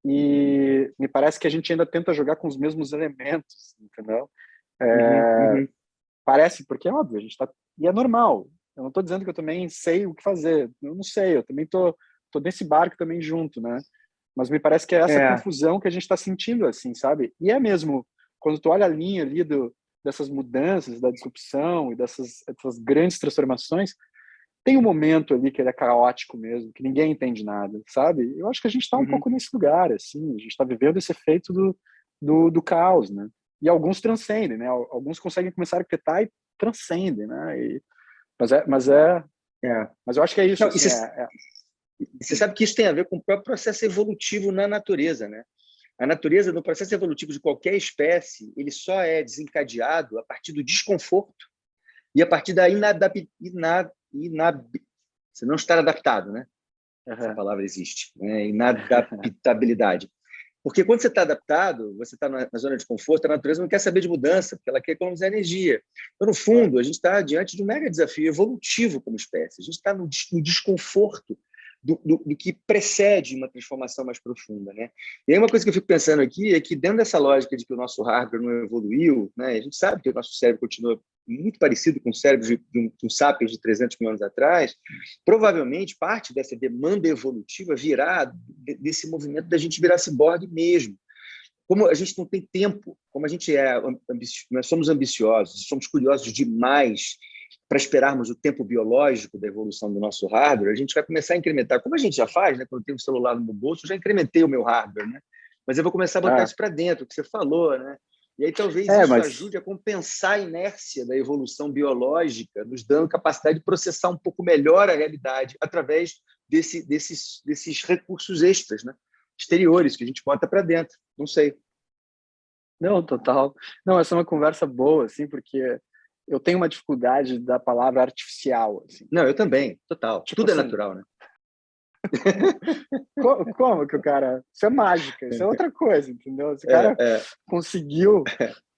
E me parece que a gente ainda tenta jogar com os mesmos elementos, entendeu? Parece, porque é óbvio, a gente tá... E é normal. Eu não estou dizendo que eu também sei o que fazer. Eu não sei, eu também tô nesse barco também junto, né? Mas me parece que é essa confusão que a gente está sentindo, assim, sabe? E é mesmo, quando tu olha a linha ali dessas mudanças, da disrupção e dessas grandes transformações, tem um momento ali que ele é caótico mesmo, que ninguém entende nada, sabe? Eu acho que a gente está um pouco nesse lugar, assim, a gente está vivendo esse efeito do caos, né? E alguns transcendem, né? Alguns conseguem começar a arquitetar e transcendem, né? Mas eu acho que é isso. Não, assim, você sabe que isso tem a ver com o próprio processo evolutivo na natureza, né? A natureza, no processo evolutivo de qualquer espécie, ele só é desencadeado a partir do desconforto e a partir da você não estar adaptado, né? Essa palavra existe, né? Inadaptabilidade. Porque quando você está adaptado, você está na zona de conforto, a natureza não quer saber de mudança, porque ela quer economizar energia. Então, no fundo, a gente está diante de um mega desafio evolutivo como espécie. A gente está no desconforto do que precede uma transformação mais profunda, né? E aí uma coisa que eu fico pensando aqui é que dentro dessa lógica de que o nosso hardware não evoluiu, né? A gente sabe que o nosso cérebro continua muito parecido com o cérebro de um sapiens de 300 mil anos atrás, provavelmente parte dessa demanda evolutiva virá desse movimento da gente virar ciborgue mesmo. Como a gente não tem tempo, como a gente nós somos ambiciosos, somos curiosos demais para esperarmos o tempo biológico da evolução do nosso hardware, a gente vai começar a incrementar, como a gente já faz, né? Quando eu tenho um celular no meu bolso, eu já incrementei o meu hardware, né? Mas eu vou começar a botar isso para dentro, o que você falou, né? E aí talvez isso ajude a compensar a inércia da evolução biológica, nos dando capacidade de processar um pouco melhor a realidade através desses recursos extras, né? Exteriores, que a gente bota para dentro. Não sei. Não, total. Não, essa é uma conversa boa, assim, porque eu tenho uma dificuldade da palavra artificial, assim. Não, eu também, total. Tipo Tudo assim, é natural, né? Como que o cara... Isso é mágica, isso é outra coisa, entendeu? Esse cara conseguiu...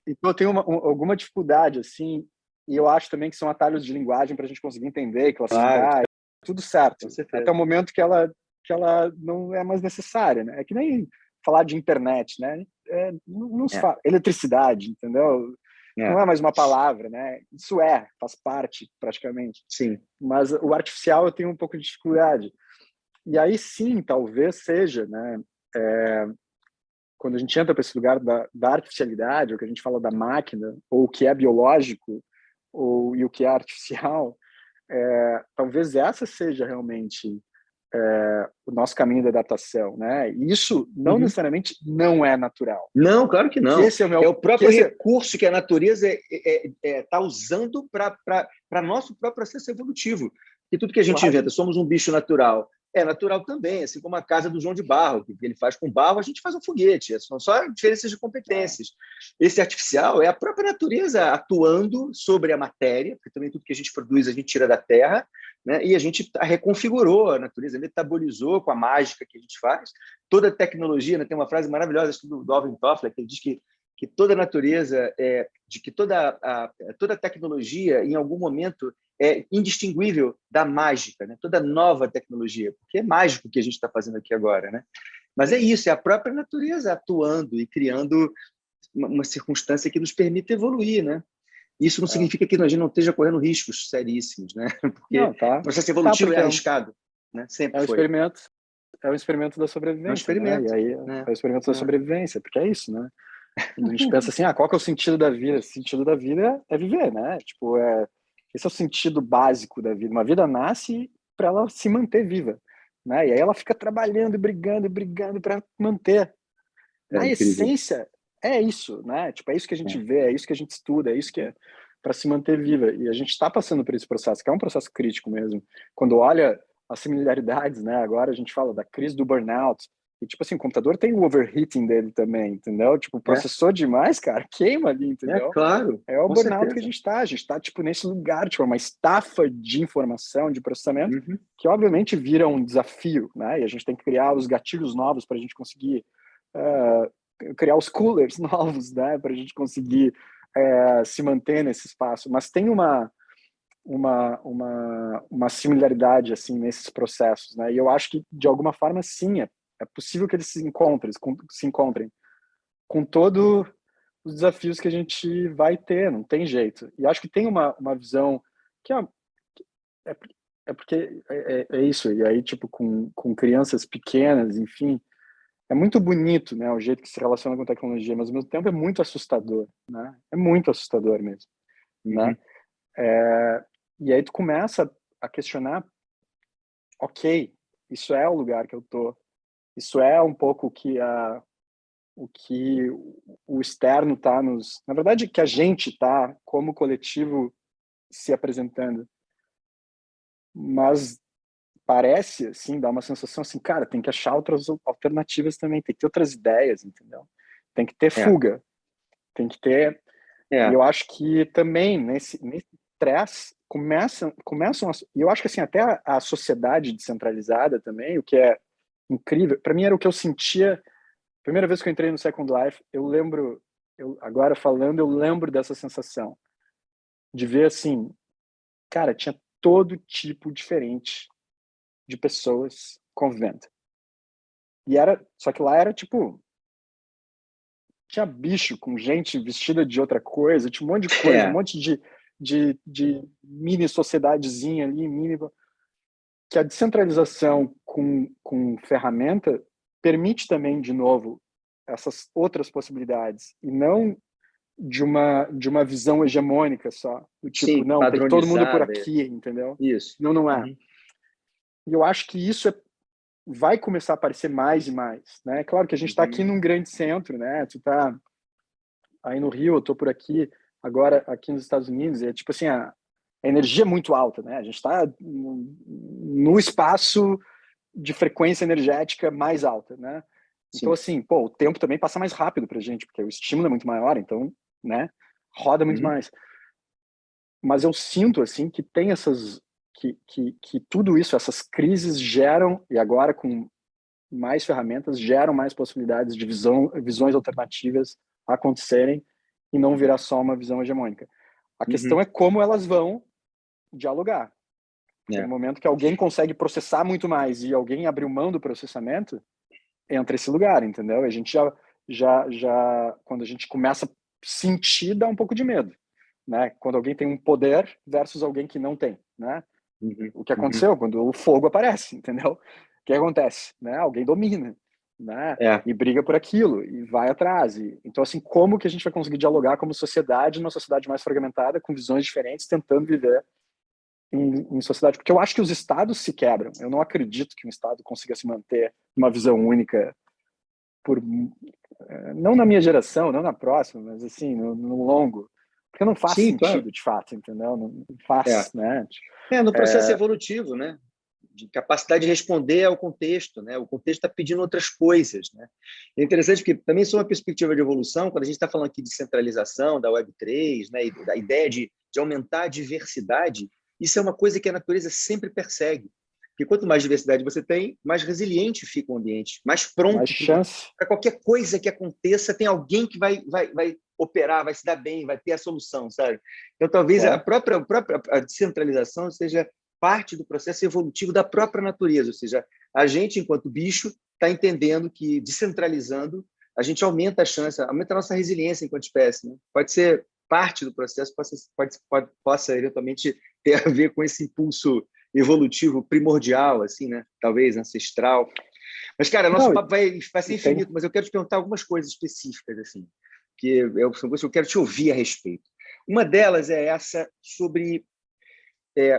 Então eu tenho alguma dificuldade, assim, e eu acho também que são atalhos de linguagem para a gente conseguir entender, classificar, Claro, tudo certo. com certeza. Até o momento que ela não é mais necessária, né? É que nem falar de internet, né? Não se fala. Eletricidade, entendeu? Não é mais uma palavra, né? Isso faz parte, praticamente. Sim. Mas o artificial eu tenho um pouco de dificuldade. E aí sim, talvez seja, né? Quando a gente entra para esse lugar da artificialidade, ou que a gente fala da máquina, ou o que é biológico, e o que é artificial, talvez essa seja realmente o nosso caminho da adaptação, né? E isso não necessariamente não é natural. Não, claro que não. Esse é o próprio recurso que a natureza está usando para nosso próprio processo evolutivo. E tudo que a gente inventa, somos um bicho natural. É natural também, assim como a casa do João de Barro, que ele faz com barro, a gente faz um foguete. São só diferenças de competências. Esse artificial é a própria natureza atuando sobre a matéria, porque também tudo que a gente produz a gente tira da terra, né? E a gente reconfigurou a natureza, metabolizou com a mágica que a gente faz. Toda tecnologia, né? Tem uma frase maravilhosa do Alvin Toffler, que ele diz que toda natureza, toda tecnologia, em algum momento, é indistinguível da mágica, né? Toda nova tecnologia, porque é mágico o que a gente está fazendo aqui agora, né? Mas é isso, é a própria natureza atuando e criando uma circunstância que nos permite evoluir, né? Isso não significa que a gente não esteja correndo riscos seríssimos, né? Porque Não, tá. o processo evolutivo Porque é arriscado, né? Sempre foi. É um experimento da É um sobrevivência, né? E experimento, aí né? é o experimento da sobrevivência, porque é isso, né? Quando a gente pensa assim, qual que é o sentido da vida? O sentido da vida é viver, né? Tipo, esse é o sentido básico da vida. Uma vida nasce para ela se manter viva, né? E aí ela fica trabalhando, e brigando para manter. É Na incrível. essência, é isso, né? Tipo, é isso que a gente É. vê, é isso que a gente estuda, é isso que é para se manter viva. E a gente está passando por esse processo, que é um processo crítico mesmo. Quando olha as similaridades, né? Agora a gente fala da crise do burnout. E, tipo assim, o computador tem o overheating dele também, entendeu? Tipo, É, processou demais, cara, queima ali, é entendeu? claro, É o com burnout que certeza. a gente tá, tipo, nesse lugar, tipo, uma estafa de informação, de processamento, Uhum. que obviamente vira um desafio, né? E a gente tem que criar os gatilhos novos para a gente conseguir criar os coolers novos, né? Para a gente conseguir se manter nesse espaço. Mas tem uma similaridade, assim, nesses processos, né? E eu acho que, de alguma forma, sim, é possível que eles se encontrem com todos os desafios que a gente vai ter, não tem jeito. E acho que tem uma visão que é, é porque é isso, e aí, tipo, com crianças pequenas, enfim, é muito bonito, né, o jeito que se relaciona com tecnologia, mas ao mesmo tempo é muito assustador, né? É muito assustador mesmo, né? Uhum. E aí tu começa a questionar, ok, isso é o lugar que eu tô, isso é um pouco o que o externo tá na verdade, que a gente tá como coletivo se apresentando, mas parece, assim, dá uma sensação assim, cara, tem que achar outras alternativas também, tem que ter outras ideias, entendeu? Tem que ter É, fuga, tem que ter. E é, eu acho que também nesse estresse começam e eu acho que assim até a sociedade descentralizada também, o que é incrível, para mim era o que eu sentia primeira vez que eu entrei no Second Life, eu lembro, eu agora falando, eu lembro dessa sensação de ver assim, cara, tinha todo tipo diferente de pessoas convivendo. E só que lá era tipo, tinha bicho com gente vestida de outra coisa, tinha um monte de coisa, um é. monte de mini sociedadezinha ali, mini, que a descentralização com ferramenta permite também, de novo, essas outras possibilidades, e não de uma visão hegemônica só, do tipo, Sim, não, tem que todo mundo por padronizada. aqui, entendeu? Isso. Não, não é. Uhum. E eu acho que isso vai começar a aparecer mais e mais, né? Claro que a gente está aqui Uhum. num grande centro, né? Tu tá aí no Rio, eu tô por aqui, agora aqui nos Estados Unidos, e é tipo assim, a energia é muito alta, né? A gente está no espaço de frequência energética mais alta, né? Então, Sim. assim, pô, o tempo também passa mais rápido pra gente, porque o estímulo é muito maior, então, né? Roda muito Uhum. mais. Mas eu sinto, assim, que tem que tudo isso, essas crises geram, e agora com mais ferramentas, geram mais possibilidades de visões alternativas acontecerem e não virar só uma visão hegemônica. A Uhum. questão é como elas vão dialogar. Porque no É. momento que alguém consegue processar muito mais e alguém abriu mão do processamento, entra esse lugar, entendeu? A gente já quando a gente começa a sentir, dá um pouco de medo, né? Quando alguém tem um poder versus alguém que não tem, né? Uhum. O que Uhum. aconteceu quando o fogo aparece, entendeu? O que acontece, né? Alguém domina, né? É. E briga por aquilo e vai atrás. Então, assim, como que a gente vai conseguir dialogar como sociedade, numa sociedade mais fragmentada, com visões diferentes, tentando viver em sociedade? Porque eu acho que os estados se quebram. Eu não acredito que um estado consiga se manter uma visão única por não na minha geração, não na próxima, mas assim, no longo. Porque não faz Sim, claro. sentido, de fato, entendeu? Não É. faz, né? No processo evolutivo, né? De capacidade de responder ao contexto, né? O contexto está pedindo outras coisas, né? É interessante porque também sou uma perspectiva de evolução, quando a gente está falando aqui de centralização da Web3, né? E da ideia de aumentar a diversidade, isso é uma coisa que a natureza sempre persegue. Porque quanto mais diversidade você tem, mais resiliente fica o ambiente, mais Mais pronto chance. para qualquer coisa que aconteça, tem alguém que vai operar, vai se dar bem, vai ter a solução, sabe? Então, talvez a Claro. própria a descentralização seja parte do processo evolutivo da própria natureza, ou seja, a gente, enquanto bicho, está entendendo que, descentralizando, a gente aumenta a chance, aumenta a nossa resiliência enquanto espécie. Né? Pode ser parte do processo possa eventualmente ter a ver com esse impulso evolutivo primordial, assim, né? Talvez ancestral. Mas, cara, nosso papo vai ser infinito, mas eu quero te perguntar algumas coisas específicas, assim, que são coisas que eu quero te ouvir a respeito. Uma delas é essa sobre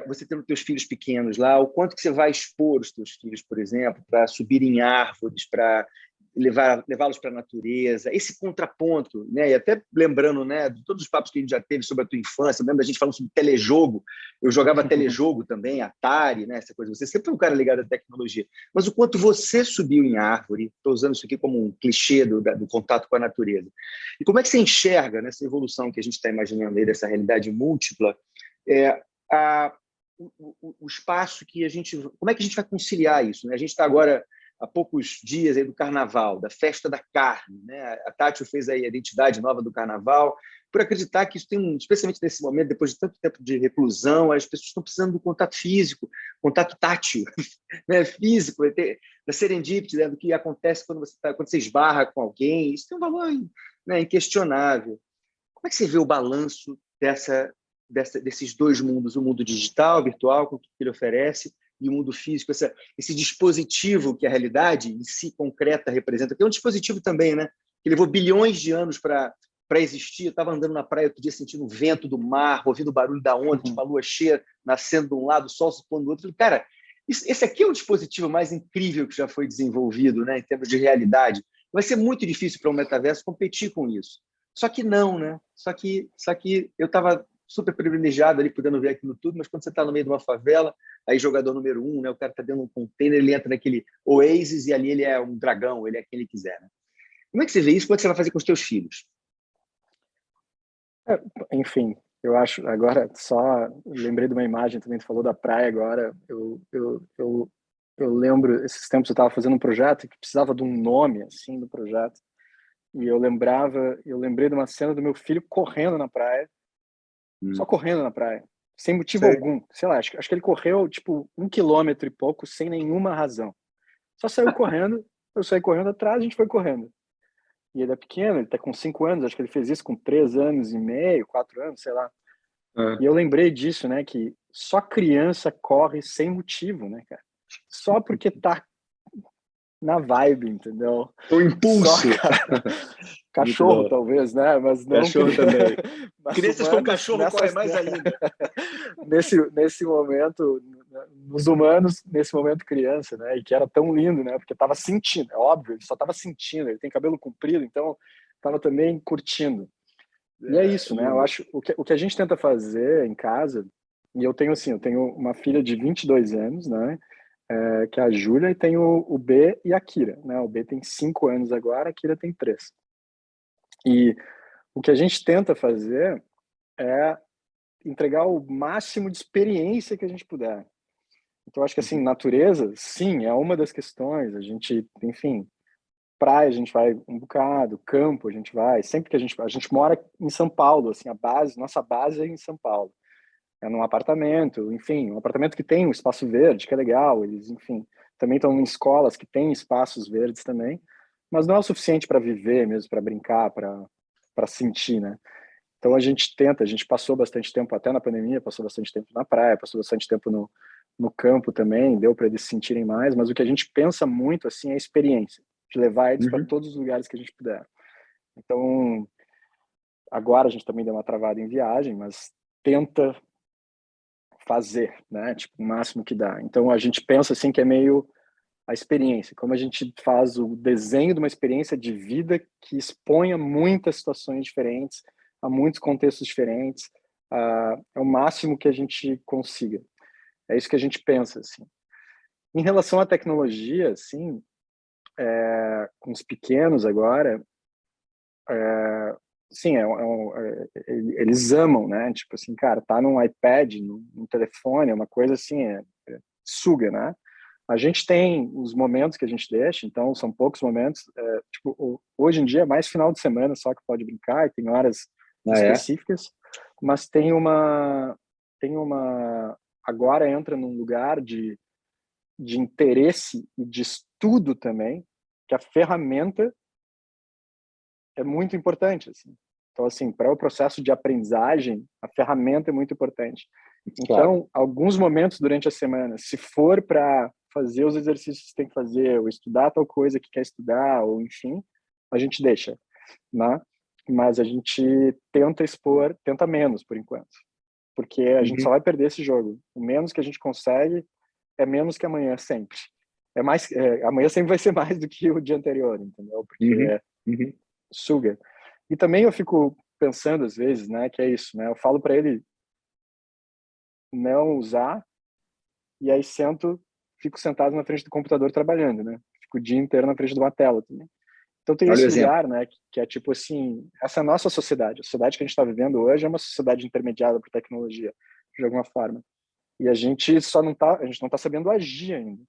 você tendo teus filhos pequenos lá, o quanto que você vai expor os teus filhos, por exemplo, para subir em árvores, para levá-los para a natureza, esse contraponto, né? E até lembrando, né, de todos os papos que a gente já teve sobre a tua infância, lembra da gente falando sobre telejogo, eu jogava telejogo também, Atari, né, essa coisa, você sempre foi um cara ligado à tecnologia, mas o quanto você subiu em árvore, estou usando isso aqui como um clichê do contato com a natureza, e como é que você enxerga nessa evolução que a gente está imaginando aí, dessa realidade múltipla, o espaço que a gente... Como é que a gente vai conciliar isso, né? A gente está agora há poucos dias aí do Carnaval, da festa da carne, né? A Tati fez aí a identidade nova do Carnaval, por acreditar que isso tem, especialmente nesse momento, depois de tanto tempo de reclusão, as pessoas estão precisando do contato físico, contato tátil, né? Físico, da serendipity, né? Do que acontece quando você esbarra com alguém. Isso tem um valor, né, inquestionável. Como é que você vê o balanço desses dois mundos, o mundo digital, virtual, com o que ele oferece, e o mundo físico, esse dispositivo que a realidade em si concreta representa, que é um dispositivo também, né? Que levou bilhões de anos para existir. Eu estava andando na praia outro dia, sentindo o vento do mar, ouvindo o barulho da onda, tipo a lua cheia nascendo de um lado, o sol se pondo do outro. Cara, esse aqui é o dispositivo mais incrível que já foi desenvolvido, né? Em termos de realidade. Vai ser muito difícil para o metaverso competir com isso. Só que não, né? Só que eu estava super privilegiado ali, podendo ver aquilo tudo, mas quando você está no meio de uma favela, aí jogador número 1, né, o cara está dentro de um container, ele entra naquele oasis e ali ele é um dragão, ele é quem ele quiser. Né? Como é que você vê isso? Como é que você vai fazer com os teus filhos? Enfim, eu acho, agora só lembrei de uma imagem também, tu falou da praia agora, eu lembro, esses tempos eu estava fazendo um projeto que precisava de um nome, assim, do projeto, e eu lembrei de uma cena do meu filho correndo na praia, só correndo na praia, sem motivo algum. Sei lá, acho que ele correu, tipo, 1 quilômetro e pouco, sem nenhuma razão. Só saiu correndo, eu saí correndo atrás, a gente foi correndo. E ele é pequeno, ele tá com 5 anos, acho que ele fez isso com 3 anos e meio, 4 anos, sei lá. E eu lembrei disso, né, que só criança corre sem motivo, né, cara? Só porque tá na vibe, entendeu? O impulso. Só, cara. Cachorro, talvez, né? Mas não. Cachorro também. Mas crianças humanos, com cachorro correm mais ainda. nesse momento, nos humanos, nesse momento criança, né? E que era tão lindo, né? Porque tava sentindo, é óbvio, ele só tava sentindo. Ele tem cabelo comprido, então tava também curtindo. E é isso, né? Eu acho o que a gente tenta fazer em casa. E eu tenho assim, eu tenho uma filha de 22 anos, né? Que é a Júlia, e tem o B e a Kira, né? O B tem 5 anos agora, a Kira tem 3. E o que a gente tenta fazer é entregar o máximo de experiência que a gente puder. Então, acho que, assim, natureza, sim, é uma das questões. A gente, enfim, praia a gente vai um bocado, campo a gente vai. Sempre que a gente mora em São Paulo, assim, nossa base é em São Paulo. É num apartamento, enfim, um apartamento que tem um espaço verde, que é legal. Eles, enfim, também estão em escolas que têm espaços verdes também, mas não é o suficiente para viver mesmo, para brincar, para sentir, né? Então a gente passou bastante tempo até na pandemia, passou bastante tempo na praia, passou bastante tempo no campo também, deu para eles se sentirem mais, mas o que a gente pensa muito assim é a experiência, de levar eles para todos os lugares que a gente puder. Então, agora a gente também deu uma travada em viagem, mas tenta fazer, né? Tipo, o máximo que dá. Então a gente pensa assim que é meio a experiência, como a gente faz o desenho de uma experiência de vida que exponha muitas situações diferentes, a muitos contextos diferentes, é o máximo que a gente consiga. É isso que a gente pensa, assim. Em relação à tecnologia, assim, com os pequenos agora, sim, eles amam, né? Tipo assim, cara, tá num iPad, num telefone, é uma coisa assim, suga, né? A gente tem os momentos que a gente deixa, então são poucos momentos. Tipo, hoje em dia é mais final de semana só que pode brincar, e tem horas específicas, mas agora entra num lugar de interesse e de estudo também, que a ferramenta é muito importante, assim. Então, assim, para o processo de aprendizagem, a ferramenta é muito importante. Claro. Então, alguns momentos durante a semana, se for para fazer os exercícios que tem que fazer, ou estudar tal coisa que quer estudar, ou enfim, a gente deixa, né? Mas a gente tenta menos por enquanto, porque a gente só vai perder esse jogo. O menos que a gente consegue é menos que amanhã sempre. Amanhã sempre vai ser mais do que o dia anterior, entendeu? Porque suga. E também eu fico pensando às vezes, né, que é isso, né? Eu falo para ele não usar e aí fico sentado na frente do computador trabalhando, né? Fico o dia inteiro na frente de uma tela também. Então tem Olha o esse exemplo. lugar, né, que é tipo assim, essa é a nossa sociedade. A sociedade que a gente está vivendo hoje é uma sociedade intermediada por tecnologia, de alguma forma. E a gente a gente não tá sabendo agir ainda.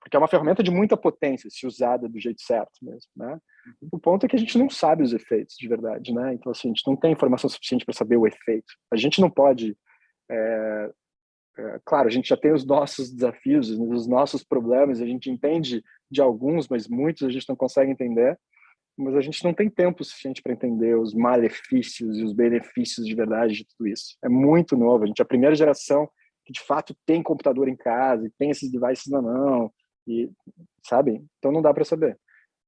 Porque é uma ferramenta de muita potência, se usada do jeito certo mesmo, né? O ponto é que a gente não sabe os efeitos de verdade, né? Então, assim, a gente não tem informação suficiente para saber o efeito. A gente não pode... claro, a gente já tem os nossos desafios, os nossos problemas, a gente entende de alguns, mas muitos a gente não consegue entender, mas a gente não tem tempo suficiente para entender os malefícios e os benefícios de verdade de tudo isso. É muito novo, a gente é a primeira geração que de fato tem computador em casa e tem esses devices na mão, e sabe? Então não dá para saber.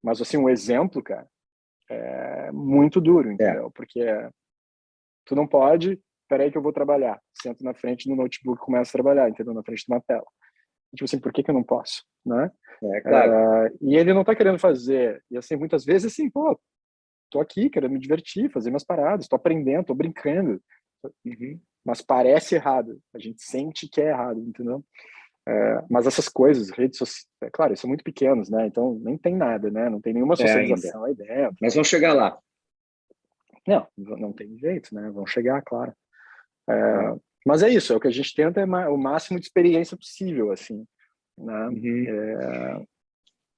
Mas assim, um exemplo, cara, é muito duro, entendeu? Porque tu não pode, peraí que eu vou trabalhar. Sento na frente do notebook e começo a trabalhar, entendeu? Na frente de uma tela. Tipo assim, por que eu não posso, né? Claro. E ele não tá querendo fazer. E assim, muitas vezes assim, pô, tô aqui querendo me divertir, fazer minhas paradas, tô aprendendo, tô brincando. Mas parece errado. A gente sente que é errado, entendeu? Mas essas coisas, redes sociais, claro, são muito pequenos, né? Então nem tem nada, né? Não tem nenhuma Ainda. socialização aí dentro. Mas vamos chegar lá. Não tem jeito, né? Vão chegar, claro. Mas é isso, é o que a gente tenta, é o máximo de experiência possível, assim, né?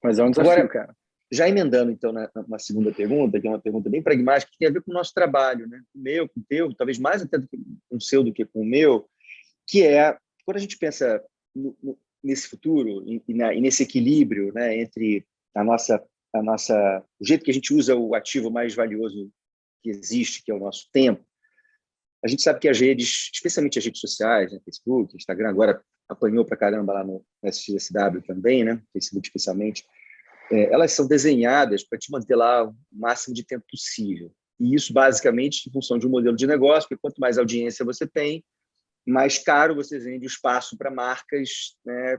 Mas é um desafio, Agora, cara. já emendando, então, na segunda pergunta, que é uma pergunta bem pragmática, que tem a ver com o nosso trabalho, né? O meu, com o teu, talvez mais até com o seu do que com o meu, que é, quando a gente pensa nesse futuro e nesse equilíbrio, né, entre o jeito que a gente usa o ativo mais valioso que existe, que é o nosso tempo, a gente sabe que as redes, especialmente as redes sociais, né, Facebook, Instagram, agora apanhou para caramba lá no SXSW também, né, Facebook especialmente, elas são desenhadas para te manter lá o máximo de tempo possível. E isso, basicamente, em função de um modelo de negócio, porque quanto mais audiência você tem, mais caro você vende o espaço para marcas, né,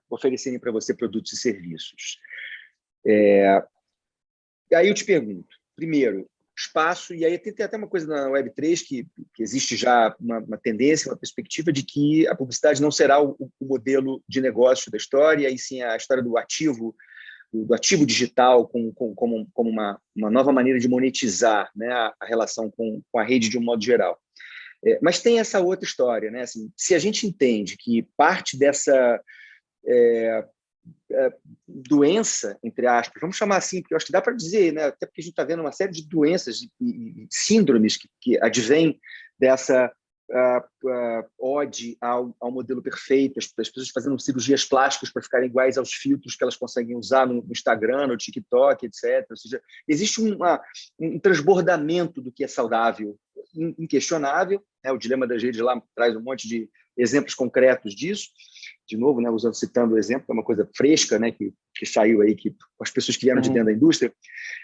oferecerem para você produtos e serviços. E aí eu te pergunto, primeiro, espaço, e aí tem até uma coisa na Web3 que existe já uma tendência, uma perspectiva de que a publicidade não será o modelo de negócio da história, e sim a história do ativo digital como uma nova maneira de monetizar, né, a relação com a rede de um modo geral. Mas tem essa outra história, né? Assim, se a gente entende que parte dessa doença, entre aspas, vamos chamar assim, porque eu acho que dá para dizer, né? Até porque a gente está vendo uma série de doenças e síndromes que advêm dessa ode ao modelo perfeito, as pessoas fazendo cirurgias plásticas para ficarem iguais aos filtros que elas conseguem usar no Instagram, no TikTok, etc. Ou seja, existe um transbordamento do que é saudável, inquestionável, né? O dilema das redes lá traz um monte de exemplos concretos disso, de novo, né, citando o exemplo, é uma coisa fresca, né, que saiu aí, que as pessoas que vieram de dentro da indústria.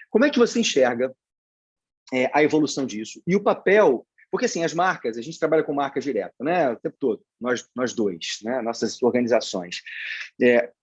Como é que você enxerga a evolução disso? E o papel, porque assim, as marcas, a gente trabalha com marcas direto, né, o tempo todo, nós dois, né, nossas organizações.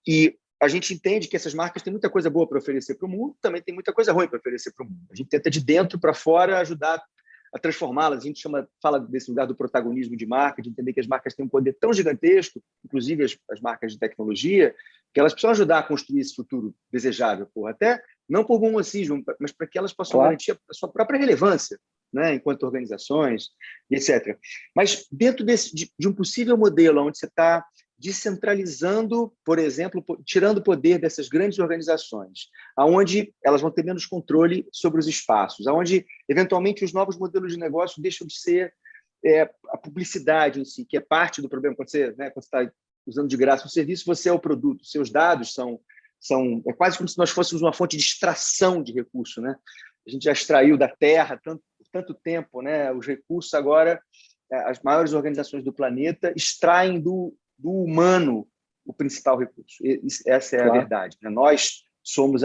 E a gente entende que essas marcas têm muita coisa boa para oferecer para o mundo, também tem muita coisa ruim para oferecer para o mundo. A gente tenta de dentro para fora ajudar a transformá-las. A gente fala desse lugar do protagonismo de marca, de entender que as marcas têm um poder tão gigantesco, inclusive as marcas de tecnologia, que elas precisam ajudar a construir esse futuro desejável, até não por bom mocismo, mas para que elas possam garantir a sua própria relevância, né, enquanto organizações, etc. Mas dentro de um possível modelo onde você está descentralizando, por exemplo, tirando o poder dessas grandes organizações, aonde elas vão ter menos controle sobre os espaços, aonde, eventualmente, os novos modelos de negócio deixam de ser a publicidade em si, que é parte do problema. Quando você está usando de graça o serviço, você é o produto, seus dados são é quase como se nós fôssemos uma fonte de extração de recurso, né? A gente já extraiu da Terra por tanto tempo, né? Os recursos agora, as maiores organizações do planeta extraem do humano o principal recurso. Essa é a verdade, né? Nós somos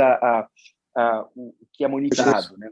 o que é monetizado, né?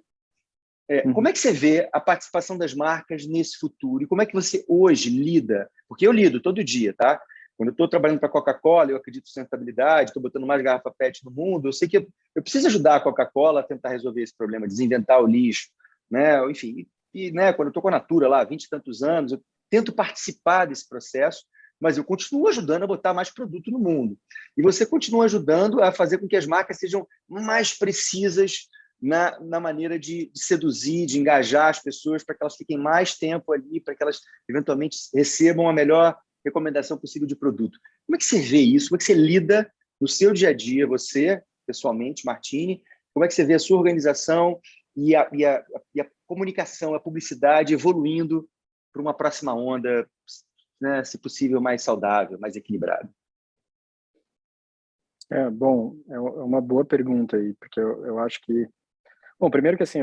Como é que você vê a participação das marcas nesse futuro? E como é que você hoje lida? Porque eu lido todo dia, tá? Quando eu estou trabalhando para a Coca-Cola, eu acredito em sustentabilidade, estou botando mais garrafa PET no mundo, eu sei que eu preciso ajudar a Coca-Cola a tentar resolver esse problema, desinventar o lixo, né? Enfim, né, quando eu estou com a Natura lá, 20 e tantos anos, eu tento participar desse processo, mas eu continuo ajudando a botar mais produto no mundo. E você continua ajudando a fazer com que as marcas sejam mais precisas na maneira de seduzir, de engajar as pessoas para que elas fiquem mais tempo ali, para que elas eventualmente recebam a melhor recomendação possível de produto. Como é que você vê isso? Como é que você lida no seu dia a dia, você, pessoalmente, Martini, como é que você vê a sua organização e a comunicação, a publicidade evoluindo para uma próxima onda, né, se possível, mais saudável, mais equilibrada? Bom, é uma boa pergunta aí, porque eu acho que... Bom, primeiro que assim,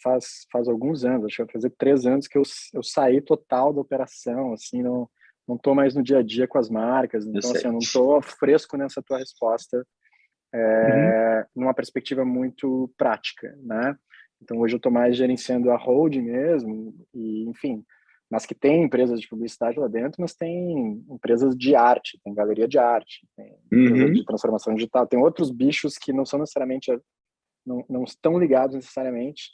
faz alguns anos, acho que vai fazer 3 anos que eu saí total da operação, assim, não estou mais no dia a dia com as marcas, então assim, eu não estou fresco nessa tua resposta, numa perspectiva muito prática, né? Então hoje eu estou mais gerenciando a holding mesmo, e enfim, mas que tem empresas de publicidade lá dentro, mas tem empresas de arte, tem galeria de arte, tem empresa de transformação digital, tem outros bichos que não são necessariamente, não estão ligados necessariamente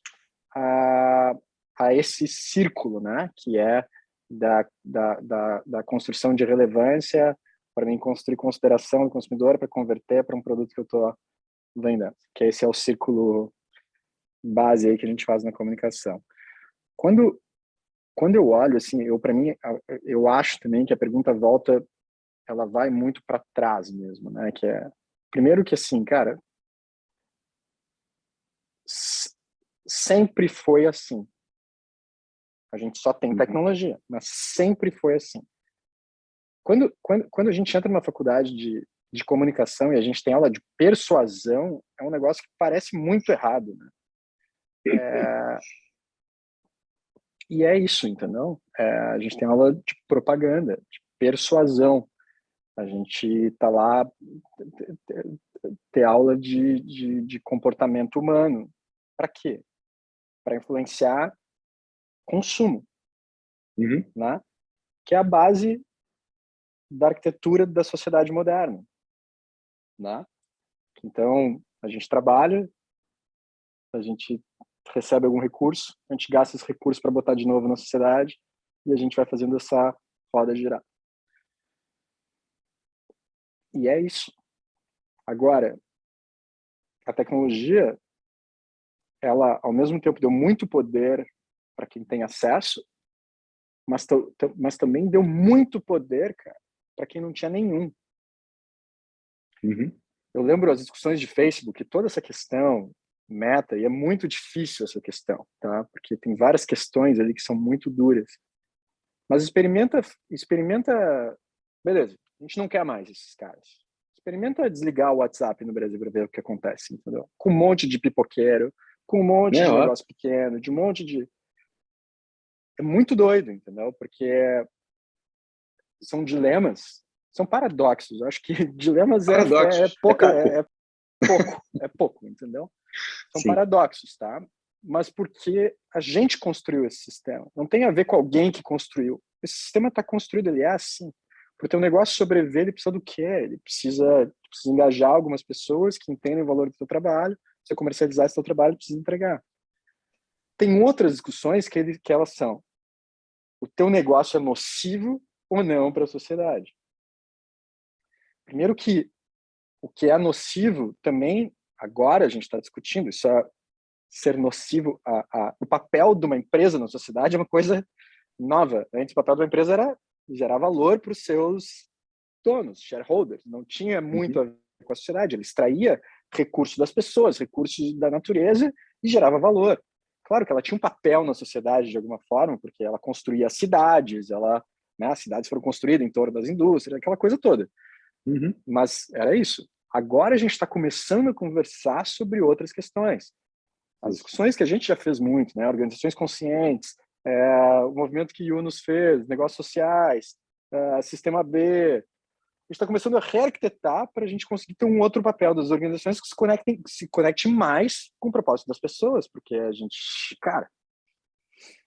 a esse círculo, né? Que é da construção de relevância, para mim construir consideração do consumidor para converter para um produto que eu estou vendendo. Que esse é o círculo base aí que a gente faz na comunicação. Quando eu olho, assim, para mim, eu acho também que a pergunta volta, ela vai muito para trás mesmo, né? Que é, primeiro que assim, cara, sempre foi assim. A gente só tem tecnologia, mas sempre foi assim. Quando a gente entra numa faculdade de comunicação e a gente tem aula de persuasão, é um negócio que parece muito errado, né? E é isso, entendeu? A gente tem aula de propaganda, de persuasão. A gente tá lá ter aula de comportamento humano. Para quê? Para influenciar consumo, né? Que é a base da arquitetura da sociedade moderna, né? Então, a gente trabalha, a gente recebe algum recurso, a gente gasta esse recurso para botar de novo na sociedade e a gente vai fazendo essa roda girar. E é isso. Agora, a tecnologia, ela, ao mesmo tempo, deu muito poder para quem tem acesso, mas também deu muito poder, cara, para quem não tinha nenhum. Eu lembro as discussões de Facebook, toda essa questão meta, e é muito difícil essa questão, tá? Porque tem várias questões ali que são muito duras. Mas experimenta, beleza, a gente não quer mais esses caras. Experimenta desligar o WhatsApp no Brasil para ver o que acontece, entendeu? Com um monte de pipoqueiro, com um monte de negócio pequeno, de um monte de... É muito doido, entendeu? Porque são dilemas, são paradoxos. Eu acho que dilemas é pouco, entendeu? São paradoxos, tá? Mas porque a gente construiu esse sistema. Não tem a ver com alguém que construiu. Esse sistema está construído, ele é assim. Para o teu negócio sobreviver, ele precisa do quê? Ele precisa engajar algumas pessoas que entendem o valor do teu trabalho. Você comercializar esse teu trabalho, precisa entregar. Tem outras discussões que elas são: o teu negócio é nocivo ou não para a sociedade? Primeiro que o que é nocivo também, agora a gente está discutindo, isso é ser nocivo, o papel de uma empresa na sociedade é uma coisa nova. Antes o papel de uma empresa era gerar valor para os seus donos, shareholders. Não tinha muito a ver com a sociedade. Ele extraía recursos das pessoas, recursos da natureza e gerava valor. Claro que ela tinha um papel na sociedade de alguma forma, porque ela construía cidades, as cidades foram construídas em torno das indústrias, aquela coisa toda. Mas era isso. Agora a gente está começando a conversar sobre outras questões. As discussões que a gente já fez muito, né? Organizações conscientes, o movimento que Yunus fez, negócios sociais, Sistema B. A gente está começando a rearquitetar para a gente conseguir ter um outro papel das organizações que se conectem mais com o propósito das pessoas, porque a gente, cara...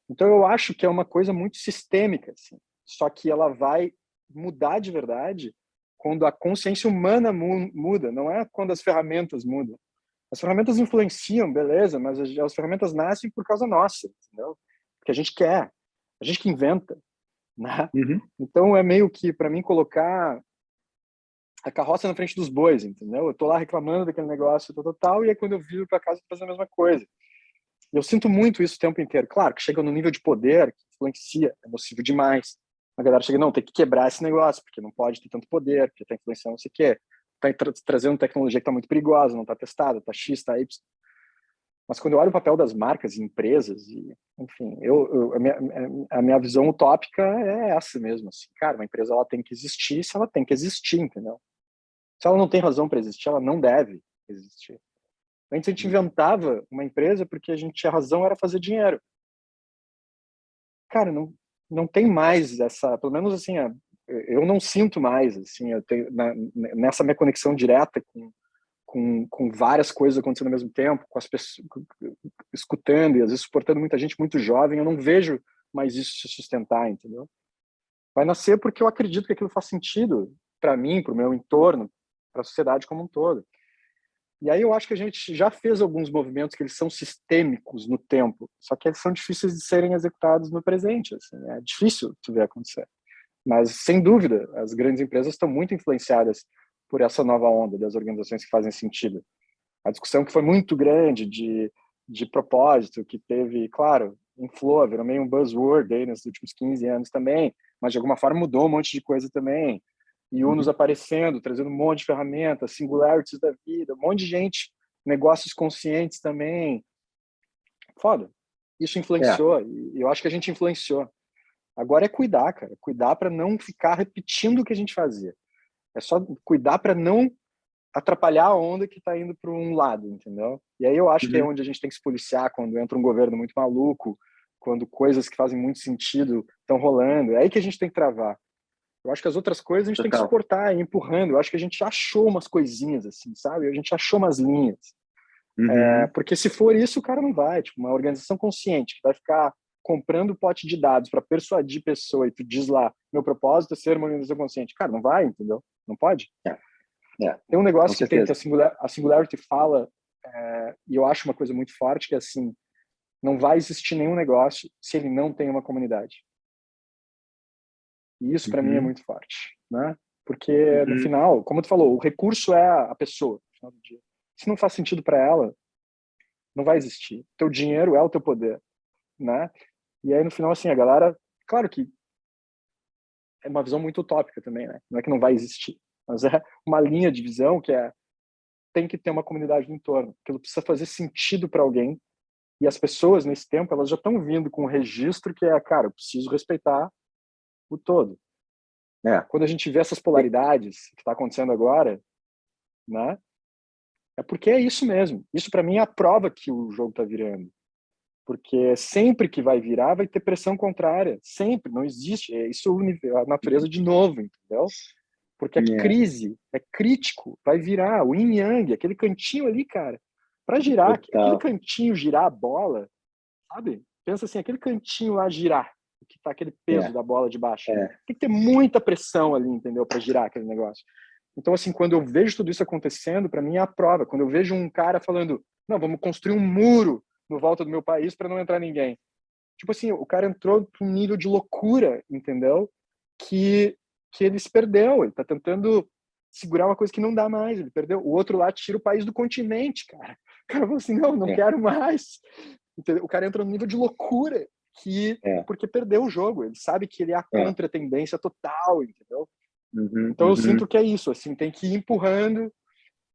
Então eu acho que é uma coisa muito sistêmica, assim. Só que ela vai mudar de verdade quando a consciência humana muda, não é quando as ferramentas mudam. As ferramentas influenciam, beleza, mas as ferramentas nascem por causa nossa, entendeu? Porque a gente quer, a gente que inventa, né? Uhum. Então é meio que, para mim, colocar a carroça na frente dos bois, entendeu? Eu tô lá reclamando daquele negócio tal, e aí quando eu viro para casa eu faço a mesma coisa. Eu sinto muito isso o tempo inteiro. Claro que chega no nível de poder que influencia, é nocivo demais. A galera chega, não, tem que quebrar esse negócio, porque não pode ter tanto poder, porque está influenciando não sei o quê. Está trazendo tecnologia que está muito perigosa, não está testada, está X, está Y. Mas quando eu olho o papel das marcas e empresas, enfim, a minha visão utópica é essa mesmo. Assim. Cara, uma empresa ela tem que existir se ela tem que existir, entendeu? Se ela não tem razão para existir, ela não deve existir. Antes a gente inventava uma empresa porque a gente tinha razão, era fazer dinheiro. Cara, não tem mais essa, pelo menos assim, eu não sinto mais, assim, eu tenho, nessa minha conexão direta com várias coisas acontecendo ao mesmo tempo, com as pessoas escutando e às vezes suportando muita gente muito jovem, eu não vejo mais isso se sustentar, entendeu? Vai nascer porque eu acredito que aquilo faz sentido para mim, para o meu entorno, para a sociedade como um todo. E aí eu acho que a gente já fez alguns movimentos que eles são sistêmicos no tempo, só que eles são difíceis de serem executados no presente. Assim, é difícil tu ver acontecer. Mas, sem dúvida, as grandes empresas estão muito influenciadas por essa nova onda das organizações que fazem sentido. A discussão que foi muito grande de propósito, que teve, claro, inflou, virou meio um buzzword aí nos últimos 15 anos também, mas de alguma forma mudou um monte de coisa também. E Yunus aparecendo, trazendo um monte de ferramentas, singularities da vida, um monte de gente, negócios conscientes também. Foda. Isso influenciou, e eu acho que a gente influenciou. Agora é cuidar, cara. Cuidar para não ficar repetindo o que a gente fazia. É só cuidar para não atrapalhar a onda que está indo para um lado, entendeu? E aí eu acho que é onde a gente tem que se policiar quando entra um governo muito maluco, quando coisas que fazem muito sentido estão rolando. É aí que a gente tem que travar. Eu acho que as outras coisas a gente tem que suportar, ir empurrando. Eu acho que a gente achou umas coisinhas, assim, sabe? A gente achou umas linhas. Porque se for isso, o cara não vai. Tipo, uma organização consciente que vai ficar comprando pote de dados para persuadir pessoa e tu diz lá, meu propósito é ser uma organização consciente. Cara, não vai, entendeu? Não pode. Tem um negócio que a Singularity fala, e eu acho uma coisa muito forte, que é assim, não vai existir nenhum negócio se ele não tem uma comunidade. E isso para mim é muito forte, né? Porque no final, como tu falou, o recurso é a pessoa, no final do dia. Se não faz sentido para ela, não vai existir. Teu dinheiro é o teu poder, né? E aí no final assim, a galera, claro que é uma visão muito utópica também, né? Não é que não vai existir, mas é uma linha de visão que tem que ter uma comunidade no entorno. Aquilo precisa fazer sentido para alguém. E as pessoas nesse tempo, elas já estão vindo com um registro que é, cara, eu preciso respeitar o todo. Quando a gente vê essas polaridades que está acontecendo agora, né? É porque é isso mesmo. Isso para mim é a prova que o jogo está virando. Porque sempre que vai virar, vai ter pressão contrária. Sempre, não existe. Isso é a natureza de novo, entendeu? Porque a crise é crítico, vai virar. O yin yang, aquele cantinho ali, cara, para girar, aquele cantinho girar a bola, sabe? Pensa assim, aquele cantinho lá girar, que tá aquele peso da bola de baixo. Tem que ter muita pressão ali, entendeu? Para girar aquele negócio. Então, assim, quando eu vejo tudo isso acontecendo, para mim é a prova. Quando eu vejo um cara falando, não, vamos construir um muro no volta do meu país para não entrar ninguém. Tipo assim, o cara entrou para um nível de loucura, entendeu? Que ele se perdeu. Ele tá tentando segurar uma coisa que não dá mais. Ele perdeu. O outro lá tira o país do continente, cara. O cara falou assim, não quero mais. Entendeu? O cara entra num nível de loucura porque perdeu o jogo. Ele sabe que ele é a contra-tendência total, entendeu? Então eu sinto que é isso, assim, tem que ir empurrando,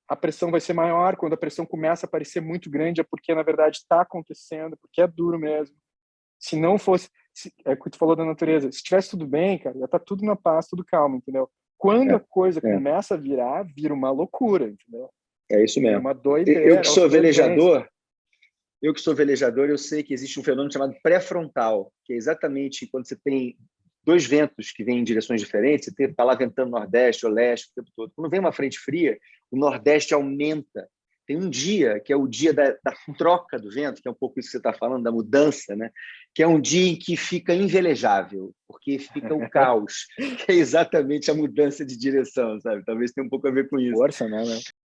a pressão vai ser maior, quando a pressão começa a parecer muito grande é porque na verdade está acontecendo, porque é duro mesmo. Se não fosse, é o que tu falou da natureza, se tivesse tudo bem, cara, já tá tudo na paz, tudo calmo, entendeu? quando a coisa começa a vira uma loucura, entendeu? É isso mesmo. É uma doideira. Eu que sou velejador, eu sei que existe um fenômeno chamado pré-frontal, que é exatamente quando você tem dois ventos que vêm em direções diferentes, você está lá ventando nordeste ou leste o tempo todo. Quando vem uma frente fria, o nordeste aumenta. Tem um dia, que é o dia da troca do vento, que é um pouco isso que você está falando, da mudança, né? Que é um dia em que fica invelejável, porque fica o caos, que é exatamente a mudança de direção, sabe? Talvez tenha um pouco a ver com isso. Força, né?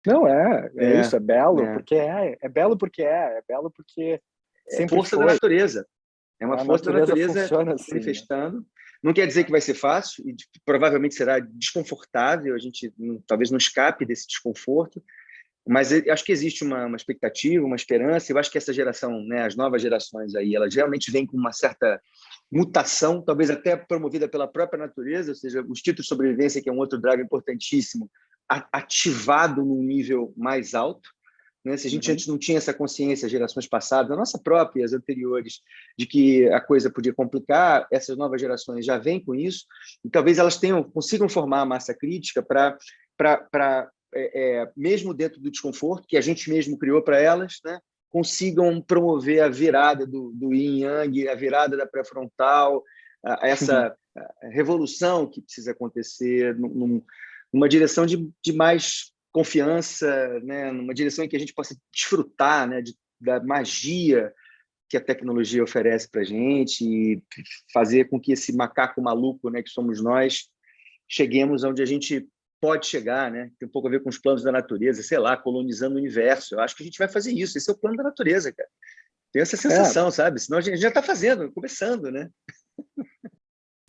Não, é isso, é belo, porque é belo porque é belo porque sempre força foi. da natureza. É uma força da natureza assim, manifestando. Né? Não quer dizer que vai ser fácil, e provavelmente será desconfortável, a gente talvez não escape desse desconforto, mas eu acho que existe uma expectativa, uma esperança. Eu acho que essa geração, né, as novas gerações aí, elas realmente vêm com uma certa mutação, talvez até promovida pela própria natureza, ou seja, o instinto de sobrevivência, que é um outro drive importantíssimo, ativado num nível mais alto. Né? Se a gente antes não tinha essa consciência, gerações passadas, a nossa própria e as anteriores, de que a coisa podia complicar, essas novas gerações já vêm com isso, e talvez elas consigam formar a massa crítica para mesmo dentro do desconforto que a gente mesmo criou para elas, né, consigam promover a virada do yin yang, a virada da pré-frontal, essa revolução que precisa acontecer numa direção de mais confiança, né, numa direção em que a gente possa desfrutar, né, da magia que a tecnologia oferece para a gente e fazer com que esse macaco maluco, né, que somos nós, cheguemos onde a gente pode chegar, né? Tem um pouco a ver com os planos da natureza, sei lá, colonizando o universo. Eu acho que a gente vai fazer isso. Esse é o plano da natureza, cara. Tem essa sensação, sabe? Senão a gente já está fazendo, começando, né?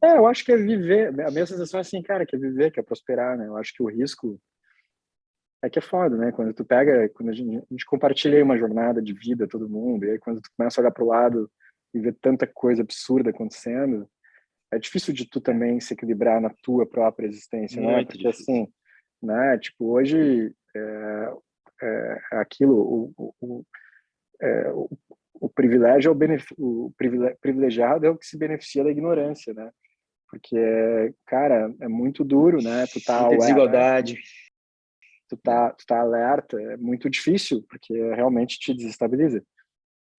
Eu acho que é viver. A minha sensação é assim, cara, que é viver, que é prosperar, né? Eu acho que o risco é que é foda, né? Quando a gente compartilha aí uma jornada de vida, todo mundo, e aí quando tu começa a olhar para o lado e ver tanta coisa absurda acontecendo, é difícil de tu também se equilibrar na tua própria existência, né? Muito Porque difícil. assim, né? Tipo, hoje aquilo, o privilégio é o privilegiado é o que se beneficia da ignorância, né? Porque, cara, é muito duro, né? Tu tá Muita desigualdade. tu tá alerta, é muito difícil, porque realmente te desestabiliza.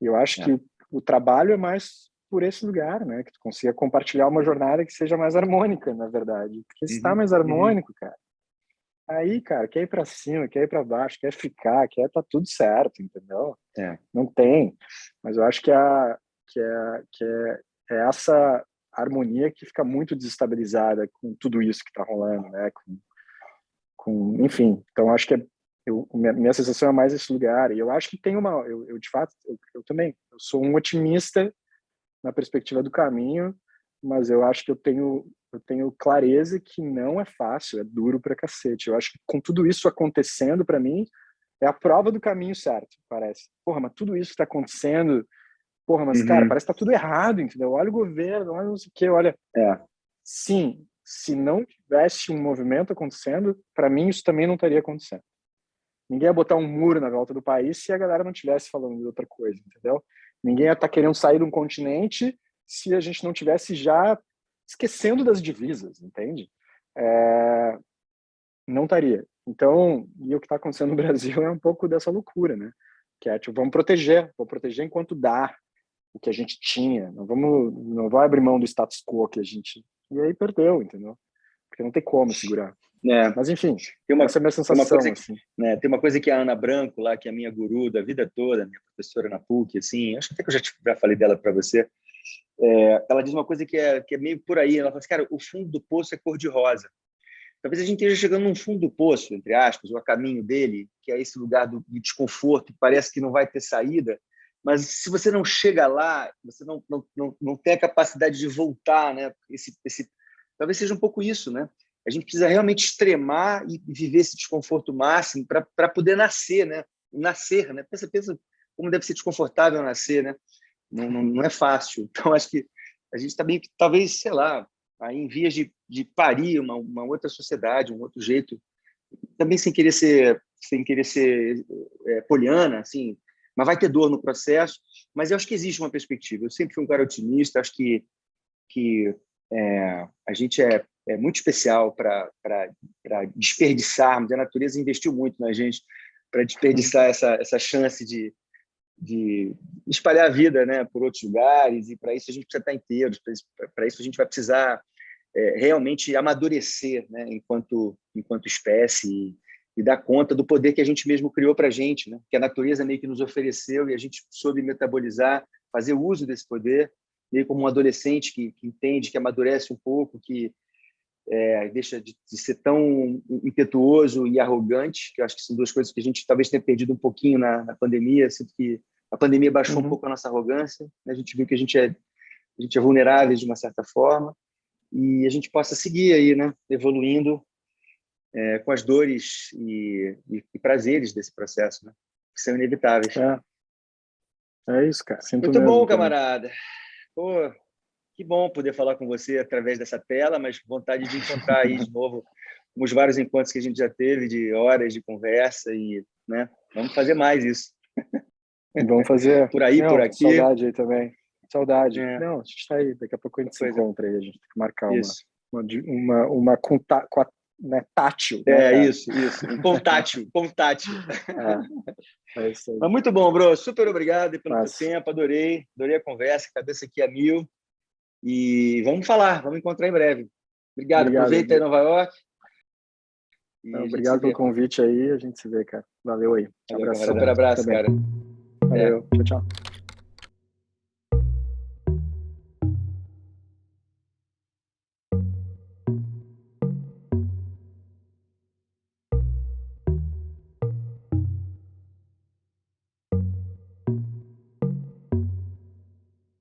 E eu acho que o trabalho é mais por esse lugar, né? Que tu consiga compartilhar uma jornada que seja mais harmônica, na verdade. Porque se tá mais harmônico, cara, aí, cara, quer ir para cima, quer ir para baixo, quer ficar, tá tudo certo, entendeu? Não tem. Mas eu acho que é essa harmonia que fica muito desestabilizada com tudo isso que está rolando, né? Enfim, então acho que minha sensação é mais esse lugar. E eu acho que tem eu de fato, eu também, eu sou um otimista na perspectiva do caminho, mas eu acho que eu tenho clareza que não é fácil, é duro pra cacete. Eu acho que com tudo isso acontecendo para mim, é a prova do caminho certo, parece. Porra, mas tudo isso que tá acontecendo, porra, mas cara, parece que tá tudo errado, entendeu? Olha o governo, olha não sei o quê, olha. Sim, se não tivesse um movimento acontecendo, para mim isso também não estaria acontecendo. Ninguém ia botar um muro na volta do país se a galera não estivesse falando de outra coisa, entendeu? Ninguém ia estar querendo sair de um continente se a gente não tivesse já esquecendo das divisas, entende? Não estaria. Então, e o que está acontecendo no Brasil é um pouco dessa loucura, né? Que é, tipo, vamos proteger enquanto dá o que a gente tinha. Não vai abrir mão do status quo que a gente... E aí perdeu, entendeu? Porque não tem como segurar. Mas, enfim, essa é a minha sensação. Tem uma coisa que a Ana Branco, lá, que é a minha guru da vida toda, minha professora na PUC, assim, acho que até que eu já falei dela para você, ela diz uma coisa que é meio por aí. Ela fala assim, cara, o fundo do poço é cor-de-rosa. Talvez a gente esteja chegando num fundo do poço, entre aspas, ou a caminho dele, que é esse lugar do desconforto, que parece que não vai ter saída, mas se você não chega lá, você não tem a capacidade de voltar, né? Talvez seja um pouco isso, né? A gente precisa realmente extremar e viver esse desconforto máximo para poder nascer, né? Nascer, né? Pensa como deve ser desconfortável nascer, né? Não é fácil. Então, acho que a gente também, talvez, sei lá, aí em vias de parir uma outra sociedade, um outro jeito, também sem querer ser poliana, assim, mas vai ter dor no processo. Mas eu acho que existe uma perspectiva. Eu sempre fui um cara otimista, acho que a gente muito especial para desperdiçarmos. A natureza investiu muito na gente para desperdiçar essa chance de espalhar a vida, né, por outros lugares, e para isso a gente precisa estar inteiros, para isso a gente vai precisar realmente amadurecer, né, enquanto espécie, e dar conta do poder que a gente mesmo criou para a gente, né, que a natureza meio que nos ofereceu e a gente soube metabolizar, fazer uso desse poder, meio como um adolescente que entende, que amadurece um pouco, que deixa de ser tão impetuoso e arrogante, que eu acho que são duas coisas que a gente talvez tenha perdido um pouquinho na pandemia. Sinto que a pandemia baixou um pouco a nossa arrogância, né? A gente viu que a gente é vulnerável de uma certa forma, e a gente possa seguir aí, né, evoluindo com as dores e prazeres desse processo, né, que são inevitáveis. É isso, cara. Sinto Muito mesmo bom, também. camarada. Pô, que bom poder falar com você através dessa tela, mas vontade de encontrar aí de novo os vários encontros que a gente já teve, de horas de conversa, e, né, vamos fazer mais isso. Vamos fazer. Por aí, por aqui. Saudade aí também. Saudade. Não, a gente está aí. Daqui a pouco a gente se encontra aí. A gente tem que marcar uma né, tátil. Né, isso. Um contátil. É isso aí. Mas muito bom, bro. Super obrigado pelo teu tempo. Adorei a conversa. Cabeça aqui a mil. E vamos encontrar em breve. Obrigado. Aproveita aí Nova York. Obrigado pelo convite aí. A gente se vê, cara. Valeu aí. Valeu, super abraço, cara. Valeu. Tchau.